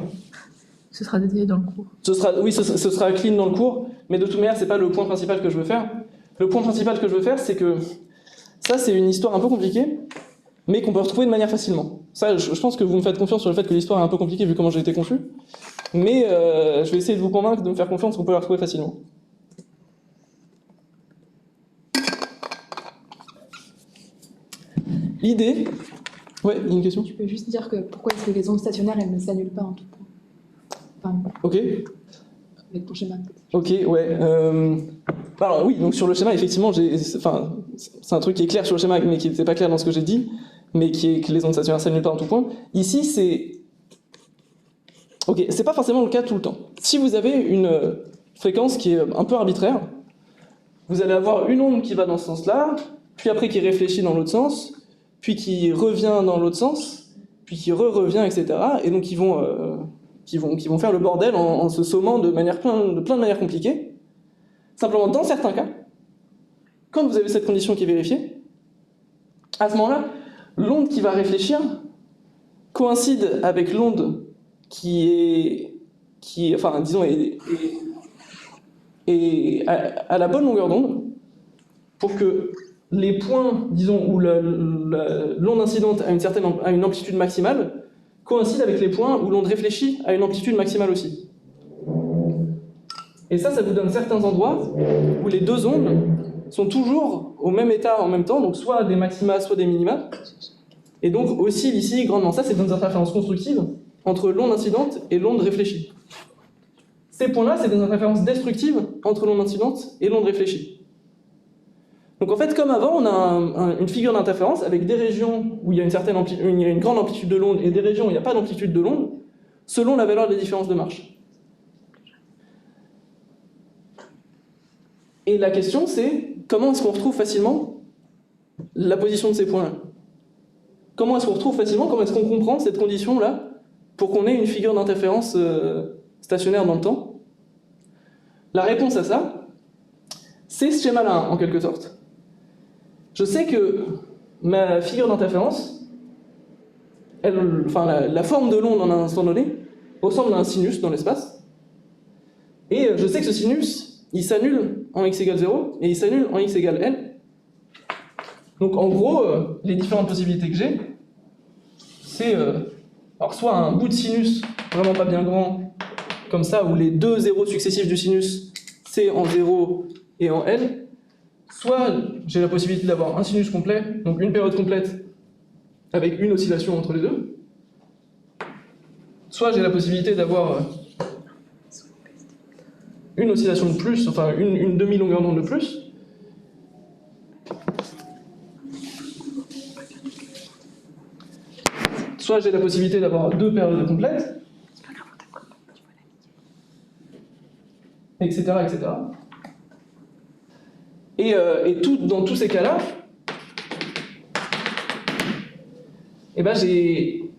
Ce sera détaillé dans le cours. Ce sera clean dans le cours, mais de toute manière, c'est pas le point principal que je veux faire. Le point principal que je veux faire, c'est que ça, c'est une histoire un peu compliquée, mais qu'on peut retrouver de manière facilement. Ça, je pense que vous me faites confiance sur le fait que l'histoire est un peu compliquée vu comment j'ai été conçue, mais je vais essayer de vous convaincre de me faire confiance qu'on peut la retrouver facilement. L'idée... Ouais, il y a une question ? Tu peux juste dire que pourquoi est-ce que les ondes stationnaires, elles ne s'annulent pas en tout point. Enfin, Ok. avec ton schéma. Ok, ouais. Alors oui, donc sur le schéma, effectivement, c'est un truc qui est clair sur le schéma, mais qui n'était pas clair dans ce que j'ai dit, mais qui est que les ondes stationnaires s'annulent pas en tout point. Ici, c'est... Ok, c'est pas forcément le cas tout le temps. Si vous avez une fréquence qui est un peu arbitraire, vous allez avoir une onde qui va dans ce sens-là, puis après qui réfléchit dans l'autre sens, puis qui revient dans l'autre sens, puis qui revient, etc. Et donc ils vont faire le bordel en se sommant de plein de manières compliquées. Simplement, dans certains cas, quand vous avez cette condition qui est vérifiée, à ce moment-là, l'onde qui va réfléchir coïncide avec l'onde qui enfin, disons, est à la bonne longueur d'onde, pour que les points, disons, où l'onde incidente a une amplitude maximale, coïncident avec les points où l'onde réfléchit à une amplitude maximale aussi. Et ça vous donne certains endroits où les deux ondes sont toujours au même état en même temps, donc soit des maxima, soit des minima, et donc oscillent ici grandement. Ça, c'est des interférences constructives entre l'onde incidente et l'onde réfléchie. Ces points-là, c'est des interférences destructives entre l'onde incidente et l'onde réfléchie. Donc en fait, comme avant, on a une figure d'interférence avec des régions où il y a une grande amplitude de l'onde et des régions où il n'y a pas d'amplitude de l'onde, selon la valeur des différences de marche. Et la question c'est, comment est-ce qu'on retrouve facilement la position de ces points-là? Comment est-ce qu'on retrouve facilement, comment est-ce qu'on comprend cette condition-là pour qu'on ait une figure d'interférence stationnaire dans le temps? La réponse à ça, c'est ce schéma-là, en quelque sorte. Je sais que ma figure d'interférence, la forme de l'onde en un instant donné, ressemble à un sinus dans l'espace. Et je sais que ce sinus, il s'annule en x égale 0 et il s'annule en x égale L. Donc en gros, les différentes possibilités que j'ai, c'est alors soit un bout de sinus vraiment pas bien grand, comme ça, où les deux zéros successifs du sinus, c'est en 0 et en L, soit j'ai la possibilité d'avoir un sinus complet, donc une période complète, avec une oscillation entre les deux, soit j'ai la possibilité d'avoir une oscillation de plus, enfin une demi-longueur d'onde de plus, soit j'ai la possibilité d'avoir deux périodes complètes, etc., etc. Et dans tous ces cas-là, eh ben j'ai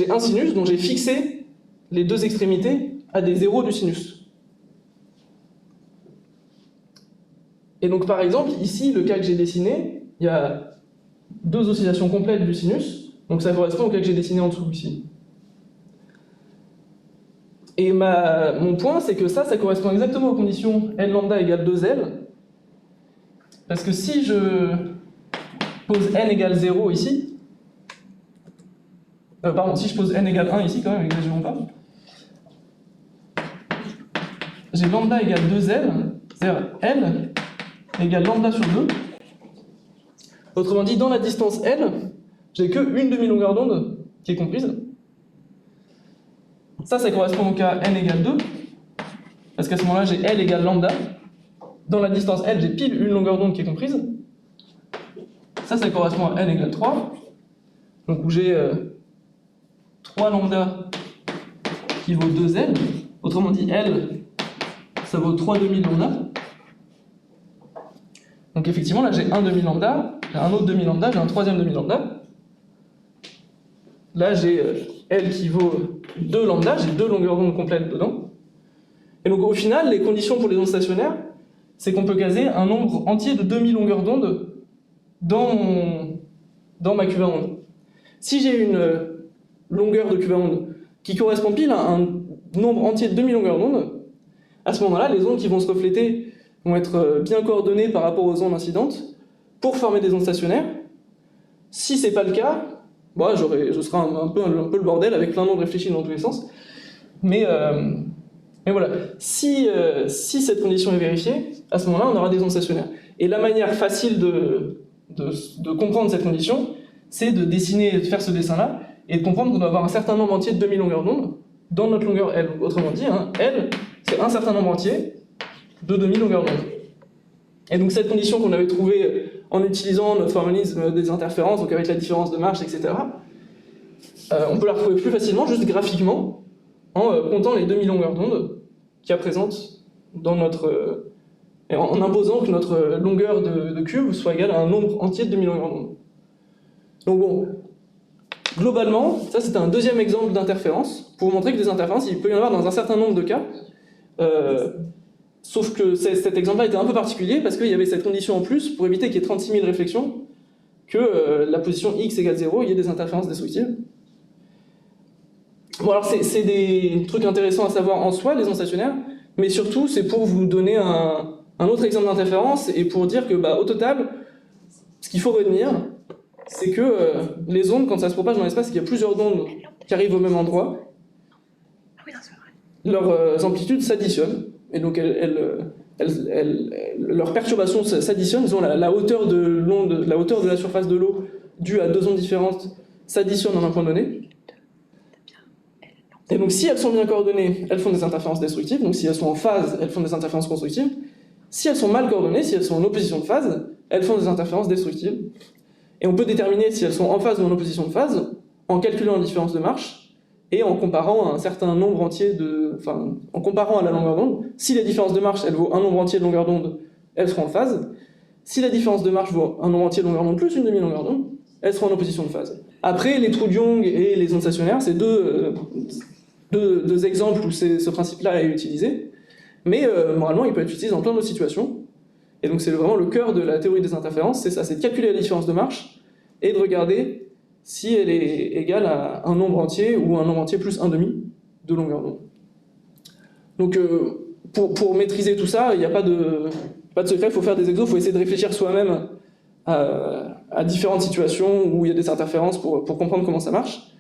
un sinus dont j'ai fixé les deux extrémités à des zéros du sinus. Et donc par exemple, ici, le cas que j'ai dessiné, il y a deux oscillations complètes du sinus, donc ça correspond au cas que j'ai dessiné en dessous ici. Et mon point, c'est que ça correspond exactement aux conditions L lambda égale 2L, parce que si je pose n égale 0 ici, si je pose n égale 1 ici, quand même, n'exagérons pas, j'ai lambda égale 2L, c'est-à-dire L égale lambda sur 2. Autrement dit, dans la distance L, j'ai que une demi-longueur d'onde qui est comprise. Ça correspond au cas n égale 2, parce qu'à ce moment-là, j'ai L égale lambda. Dans la distance L, j'ai pile une longueur d'onde qui est comprise. Ça correspond à n égale 3, donc où j'ai 3 lambda qui vaut 2L. Autrement dit, L, ça vaut 3 demi-lambda. Donc effectivement, là, j'ai un demi-lambda, j'ai un autre demi-lambda, j'ai un troisième demi-lambda. Là, j'ai L qui vaut 2 lambda, j'ai deux longueurs d'onde complètes dedans. Et donc au final, les conditions pour les ondes stationnaires, c'est qu'on peut caser un nombre entier de demi-longueurs d'onde dans ma cuve à onde. Si j'ai une longueur de cuve à onde qui correspond pile à un nombre entier de demi-longueurs d'onde, à ce moment-là, les ondes qui vont se refléter vont être bien coordonnées par rapport aux ondes incidentes pour former des ondes stationnaires. Si c'est pas le cas, je serai un peu le bordel avec plein d'ondes réfléchies dans tous les sens. Mais voilà, si cette condition est vérifiée, à ce moment-là, on aura des ondes stationnaires. Et la manière facile de comprendre cette condition, c'est de faire ce dessin-là, et de comprendre qu'on doit avoir un certain nombre entier de demi-longueurs d'onde dans notre longueur L. Autrement dit, L, c'est un certain nombre entier de demi-longueurs d'onde. Et donc cette condition qu'on avait trouvée en utilisant notre formalisme des interférences, donc avec la différence de marche, etc., on peut la retrouver plus facilement, juste graphiquement, en comptant les demi-longueurs d'onde qu'il y a présentes dans notre... en imposant que notre longueur de cube soit égale à un nombre entier de demi-longueurs d'onde. Donc bon, globalement, ça c'était un deuxième exemple d'interférence, pour vous montrer que des interférences, il peut y en avoir dans un certain nombre de cas, sauf que cet exemple-là était un peu particulier, parce qu'il y avait cette condition en plus, pour éviter qu'il y ait 36 000 réflexions, que la position x égale 0, il y ait des interférences destructives. Bon alors c'est des trucs intéressants à savoir en soi, les ondes stationnaires, mais surtout c'est pour vous donner un autre exemple d'interférence, et pour dire que au total, ce qu'il faut retenir, c'est que les ondes, quand ça se propage dans l'espace, il y a plusieurs ondes qui arrivent au même endroit, leurs amplitudes s'additionnent, et donc leurs perturbations s'additionnent, disons la hauteur de l'onde, la hauteur de la surface de l'eau due à deux ondes différentes s'additionne en un point donné. Et donc si elles sont bien coordonnées, elles font des interférences destructives, donc si elles sont en phase, elles font des interférences constructives, Si elles sont mal coordonnées, si elles sont en opposition de phase, elles font des interférences destructives. Et on peut déterminer si elles sont en phase ou en opposition de phase en calculant la différence de marche et en comparant un certain nombre entier en comparant à la longueur d'onde. Si la différence de marche, elle vaut un nombre entier de longueur d'onde, elles seront en phase. Si la différence de marche vaut un nombre entier de longueur d'onde plus une demi-longueur d'onde, elles seront en opposition de phase. Après, les trous de Young et les ondes stationnaires, c'est deux exemples où ce principe-là est utilisé. Mais moralement, il peut être utilisé dans plein d'autres situations. Et donc c'est vraiment le cœur de la théorie des interférences, c'est ça, c'est de calculer la différence de marche et de regarder si elle est égale à un nombre entier ou un nombre entier plus un demi de longueur d'onde. Donc pour maîtriser tout ça, il n'y a pas de secret, il faut faire des exos, il faut essayer de réfléchir soi-même à différentes situations où il y a des interférences pour comprendre comment ça marche.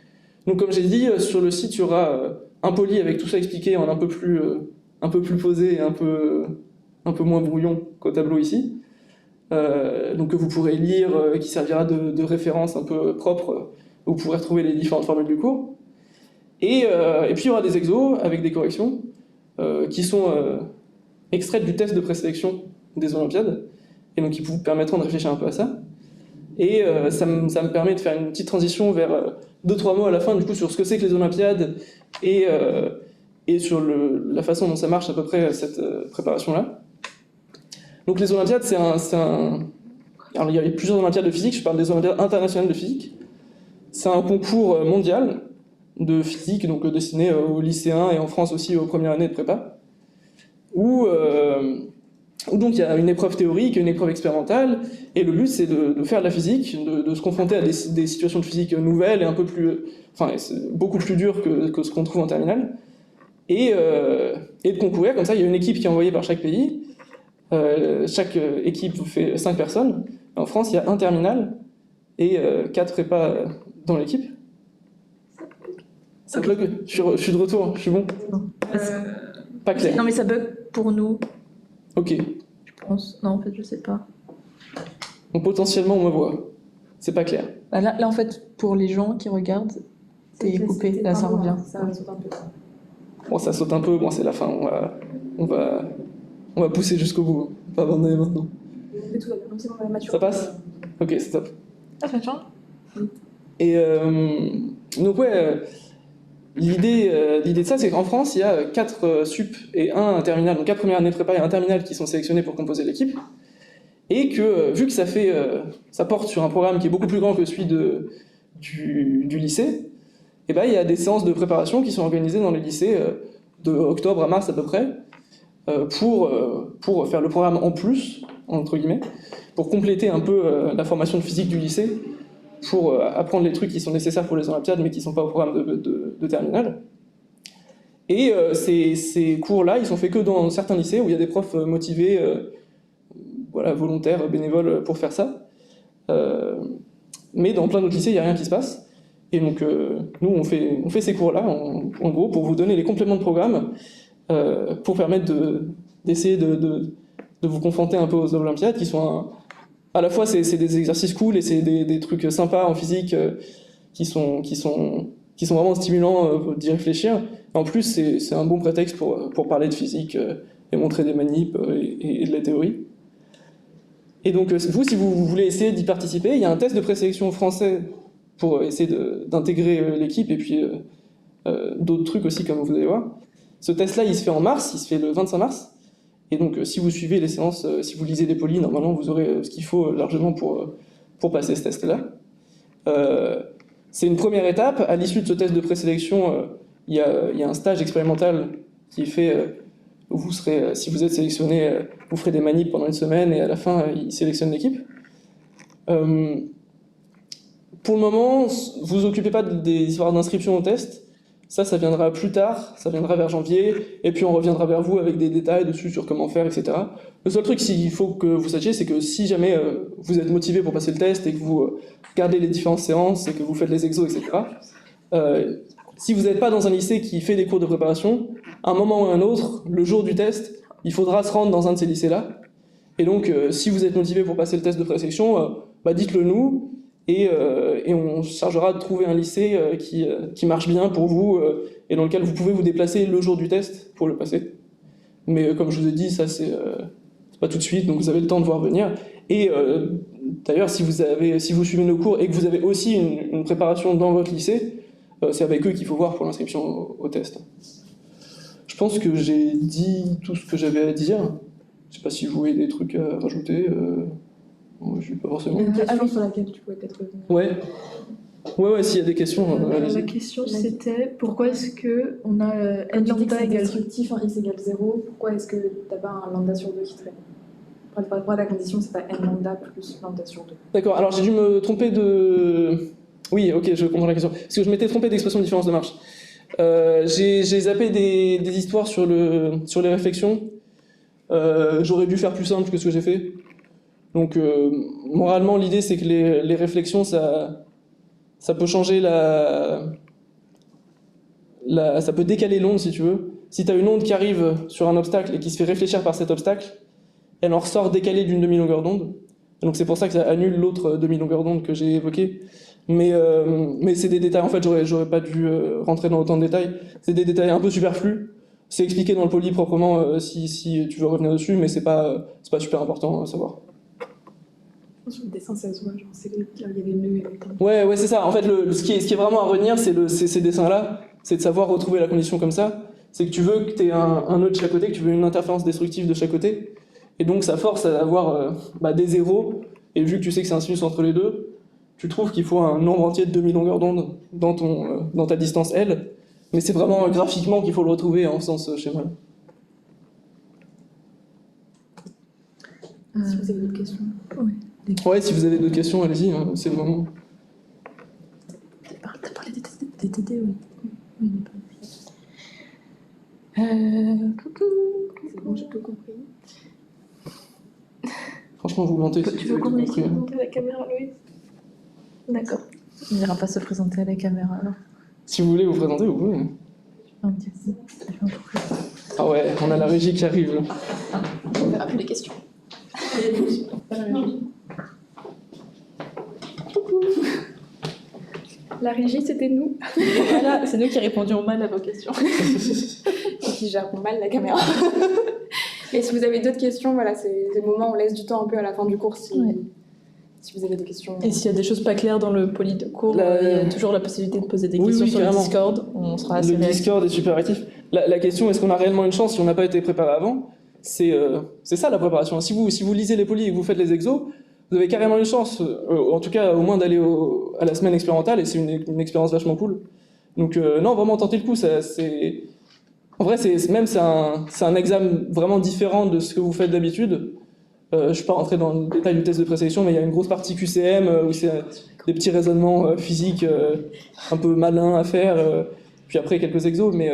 Donc comme j'ai dit, sur le site, il y aura un poly avec tout ça expliqué en un peu plus posé et un peu moins brouillon qu'au tableau ici, donc que vous pourrez lire, qui servira de référence un peu propre, où vous pourrez retrouver les différentes formules du cours. Et puis il y aura des exos avec des corrections qui sont extraites du test de présélection des Olympiades, et donc qui vous permettront de réfléchir un peu à ça. Et ça me permet de faire une petite transition vers 2-3 mots à la fin du coup sur ce que c'est que les Olympiades et sur la façon dont ça marche à peu près cette préparation-là. Donc les Olympiades, alors il y a plusieurs Olympiades de physique, je parle des Olympiades internationales de physique. C'est un concours mondial de physique, donc destiné aux lycéens et en France aussi aux premières années de prépa, où donc il y a une épreuve théorique, une épreuve expérimentale, et le but c'est de faire de la physique, de se confronter à des situations de physique nouvelles et beaucoup plus dures que ce qu'on trouve en terminale, et de concourir. Comme ça, il y a une équipe qui est envoyée par chaque pays. Chaque équipe fait 5 personnes. En France, il y a un terminal et 4 prépas dans l'équipe. Ça bug. Je suis de retour, je suis bon. Pas clair. Non mais ça bug pour nous, Ok. je pense. Non en fait je sais pas. Donc potentiellement on me voit. C'est pas clair. Bah, là en fait pour les gens qui regardent, c'est coupé, là ça revient. Ça saute un peu. Bon, ça saute un peu, bon c'est la fin, on va pousser jusqu'au bout. On va abandonner maintenant. Mais tout va bien, c'est bon, on est mature. Ça passe ? Ok, c'est top. Ah ça change. Et donc ouais, l'idée de ça, c'est qu'en France, il y a 4 sup et 1 terminal, donc 4 premières années de prépa et 1 terminal qui sont sélectionnés pour composer l'équipe. Et que, vu que ça porte sur un programme qui est beaucoup plus grand que celui du lycée, et ben, il y a des séances de préparation qui sont organisées dans les lycées de octobre à mars à peu près, pour faire le programme en plus, entre guillemets, pour compléter un peu la formation de physique du lycée, pour apprendre les trucs qui sont nécessaires pour les Olympiades, mais qui ne sont pas au programme de terminale. Et ces cours-là, ils sont faits que dans certains lycées où il y a des profs motivés, volontaires, bénévoles pour faire ça. Mais dans plein d'autres lycées, il n'y a rien qui se passe. Et donc, nous, on fait ces cours-là, en gros, pour vous donner les compléments de programme, pour permettre d'essayer de vous confronter un peu aux Olympiades, qui sont à la fois c'est des exercices cool et c'est des trucs sympas en physique qui sont vraiment stimulants d'y réfléchir. En plus, c'est un bon prétexte pour parler de physique et montrer des manips et de la théorie. Et donc, vous, si vous voulez essayer d'y participer, il y a un test de présélection français pour essayer d'intégrer l'équipe et puis d'autres trucs aussi, comme vous allez voir. Ce test-là, il se fait en mars, il se fait le 25 mars. Et donc, si vous suivez les séances, si vous lisez des polis, normalement, vous aurez ce qu'il faut largement pour passer ce test-là. C'est une première étape. À l'issue de ce test de présélection, il y a un stage expérimental qui est fait où vous serez, si vous êtes sélectionné, vous ferez des manips pendant une semaine et à la fin, ils sélectionnent l'équipe. Pour le moment, vous occupez pas des histoires d'inscription au test. Ça viendra plus tard, ça viendra vers janvier, et puis on reviendra vers vous avec des détails dessus sur comment faire, etc. Le seul truc qu'il faut que vous sachiez, c'est que si jamais vous êtes motivé pour passer le test et que vous regardez les différentes séances et que vous faites les exos, etc., si vous n'êtes pas dans un lycée qui fait des cours de préparation, à un moment ou à un autre, le jour du test, il faudra se rendre dans un de ces lycées-là. Et donc, si vous êtes motivé pour passer le test de présélection, dites-le nous, et on se chargera de trouver un lycée qui marche bien pour vous et dans lequel vous pouvez vous déplacer le jour du test pour le passer. Mais comme je vous ai dit, ça c'est pas tout de suite, donc vous avez le temps de voir venir. Et d'ailleurs, si vous suivez nos cours et que vous avez aussi une préparation dans votre lycée, c'est avec eux qu'il faut voir pour l'inscription au test. Je pense que j'ai dit tout ce que j'avais à dire. Je sais pas si vous voulez des trucs à rajouter. Je suis pas forcément. Une question sur laquelle tu pouvais peut-être revenir. Ouais, s'il y a des questions. La question c'était pourquoi est-ce que on a Comme n tu dis que lambda c'est égale destructif, x égale 0, pourquoi est-ce que t'as pas un lambda sur 2 qui traîne? Pourquoi la condition c'est pas n lambda plus lambda sur 2? D'accord, alors j'ai dû me tromper de. Oui, ok, je comprends la question. Parce que je m'étais trompé d'expression de différence de marche. J'ai zappé des histoires sur les réflexions. J'aurais dû faire plus simple que ce que j'ai fait. Donc, moralement, l'idée c'est que les réflexions, ça peut changer ça peut décaler l'onde si tu veux. Si tu as une onde qui arrive sur un obstacle et qui se fait réfléchir par cet obstacle, elle en ressort décalée d'une demi-longueur d'onde. Donc c'est pour ça que ça annule l'autre demi-longueur d'onde que j'ai évoquée. Mais c'est des détails, en fait, j'aurais pas dû rentrer dans autant de détails. C'est des détails un peu superflus. C'est expliqué dans le poly proprement si tu veux revenir dessus, mais c'est pas super important à savoir. Sur le dessin, ça se voit, genre, c'est là il y a les nœuds et les temps. Ouais, c'est ça. En fait, ce qui est vraiment à retenir, c'est ces dessins-là. C'est de savoir retrouver la condition comme ça. C'est que tu veux que tu aies un nœud de chaque côté, que tu veux une interférence destructive de chaque côté. Et donc, ça force à avoir des zéros. Et vu que tu sais que c'est un sinus entre les deux, tu trouves qu'il faut un nombre entier de demi-longueur d'onde dans ta distance L. Mais c'est vraiment graphiquement qu'il faut le retrouver en faisant ce schéma. Si vous avez d'autres questions. Ouais, si vous avez d'autres questions, allez-y, hein, c'est le moment. T'as parlé des TD, oui. Coucou. C'est bon, j'ai tout compris. Franchement, vous mentez. Tu veux qu'on compris, hein. à la caméra, Loïs? D'accord. Il n'ira pas se présenter à la caméra alors. Si vous voulez vous présenter, vous pouvez. Ah ouais, on a la régie qui arrive. Là. On verra plus les questions. La régie, c'était nous. Voilà, c'est nous qui répondions mal à vos questions. Et qui gèrent mal la caméra. Et si vous avez d'autres questions, voilà, c'est des moments où on laisse du temps un peu à la fin du cours si vous avez des questions. Et s'il y a des choses pas claires dans le poly de cours, il y a toujours la possibilité de poser des Oui, questions oui, sur le carrément. Discord. On sera assez Le réactifs. Discord est super actif. La question, est-ce qu'on a réellement une chance si on n'a pas été préparé avant? C'est ça la préparation. Si vous lisez les polys et que vous faites les exos, vous avez carrément une chance, en tout cas au moins d'aller à la semaine expérimentale, et c'est une expérience vachement cool. Donc non, vraiment tenter le coup, en vrai c'est un examen vraiment différent de ce que vous faites d'habitude. Je ne suis pas rentré dans le détail du test de présélection, mais il y a une grosse partie QCM où c'est des petits raisonnements physiques un peu malins à faire, puis après quelques exos, mais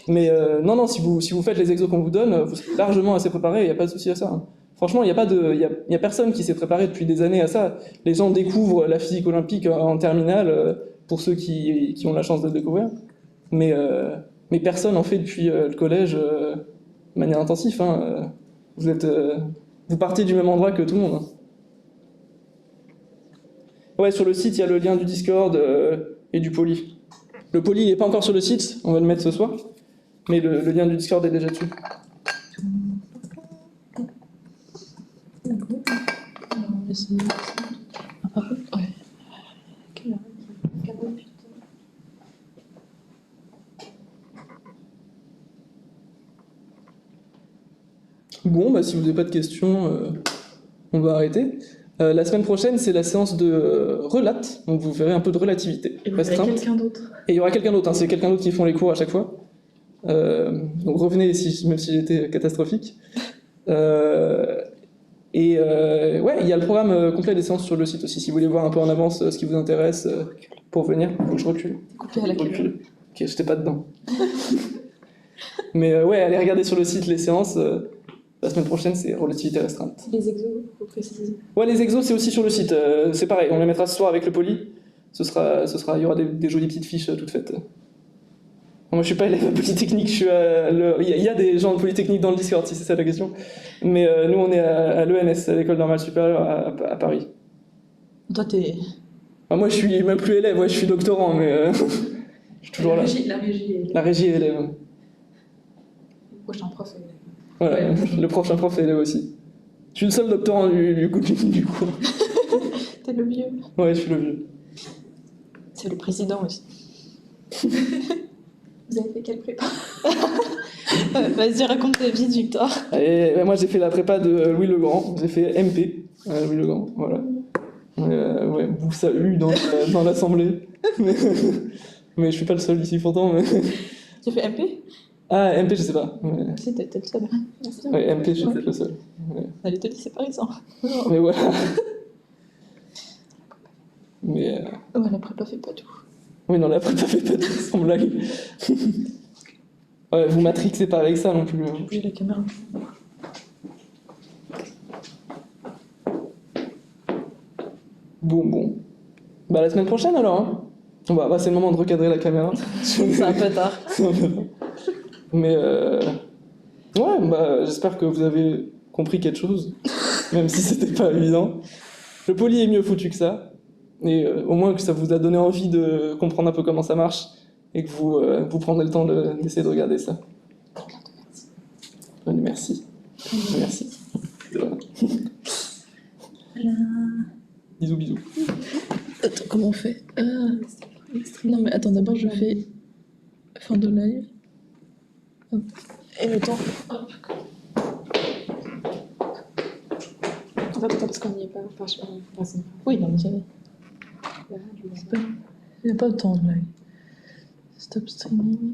non, si vous faites les exos qu'on vous donne, vous êtes largement assez préparé, il n'y a pas de souci à ça. Hein. Franchement, il y a personne qui s'est préparé depuis des années à ça. Les gens découvrent la physique olympique en terminale, pour ceux qui ont la chance de le découvrir, mais personne en fait depuis le collège de manière intensive. Hein. Vous partez du même endroit que tout le monde. Hein. Ouais, sur le site, il y a le lien du Discord et du poly. Le poly, il n'est pas encore sur le site, on va le mettre ce soir, mais le lien du Discord est déjà dessus. Bon, bah, si vous n'avez pas de questions, on va arrêter. La semaine prochaine, c'est la séance de relate, donc vous verrez un peu de relativité. Et vous avez restreinte. quelqu'un d'autre. Et il y aura quelqu'un d'autre, hein, c'est quelqu'un d'autre qui font les cours à chaque fois. Donc revenez même si j'étais catastrophique. Ouais, il y a le programme complet des séances sur le site aussi, si vous voulez voir un peu en avance ce qui vous intéresse pour venir. Faut que je recule. Coupé à la caméra. Recule. Ok, j'étais pas dedans. Mais ouais, allez regarder sur le site les séances. La semaine prochaine, c'est relativité restreinte. Les exos, faut préciser. Ouais, les exos, c'est aussi sur le site. C'est pareil, on les mettra ce soir avec le poly. Il y aura des jolies petites fiches toutes faites. Moi, je suis pas élève polytechnique, il y a des gens de polytechnique dans le Discord, si c'est ça la question. Mais nous, on est à l'ENS, à l'École Normale Supérieure à Paris. Toi, t'es. Enfin, moi, je suis même plus élève, je suis doctorant, mais je suis toujours là. La régie est élève. Le prochain prof est élève. Ouais, le prochain prof est élève aussi. Je suis le seul doctorant du cours. T'es le vieux. Ouais, je suis le vieux. C'est le président aussi. Vous avez fait quelle prépa? Vas-y, raconte ta vie, Victor. Et moi, j'ai fait la prépa de Louis le Grand. J'ai fait MP, Louis le Grand, voilà. Ouais, bouffe ça eu dans l'assemblée. Mais je suis pas le seul ici pourtant. Mais... Tu fais MP? Ah, MP, je sais pas. Ouais, Si, t'es le seul. ouais, MP, je suis peut-être le seul. Ouais. Allez, te dis, c'est pas récent. Mais voilà. Mais Ouais, la prépa fait pas tout. oui, non, la prépa fait pas tout sans blague. Ouais, vous matrixez pas avec ça non plus. Hein. Bouger la caméra. Bon. Bah, la semaine prochaine alors. Hein. Bon, bah, c'est le moment de recadrer la caméra. C'est un peu tard. Mais ouais, bah, j'espère que vous avez compris quelque chose, même si c'était pas évident. Le poly est mieux foutu que ça, et au moins que ça vous a donné envie de comprendre un peu comment ça marche, et que vous prendrez le temps d'essayer de regarder ça. Merci. Merci. Voilà. Bisous. Attends, comment on fait Non, mais attends, d'abord, je fais fin de live. Hop. Et le temps. Hop. Attends, parce qu'on n'y est pas. Enfin, je sais pas. Oui, non, mais j'avais. Là, je vois. Il n'y a pas de temps de live. Stop streaming.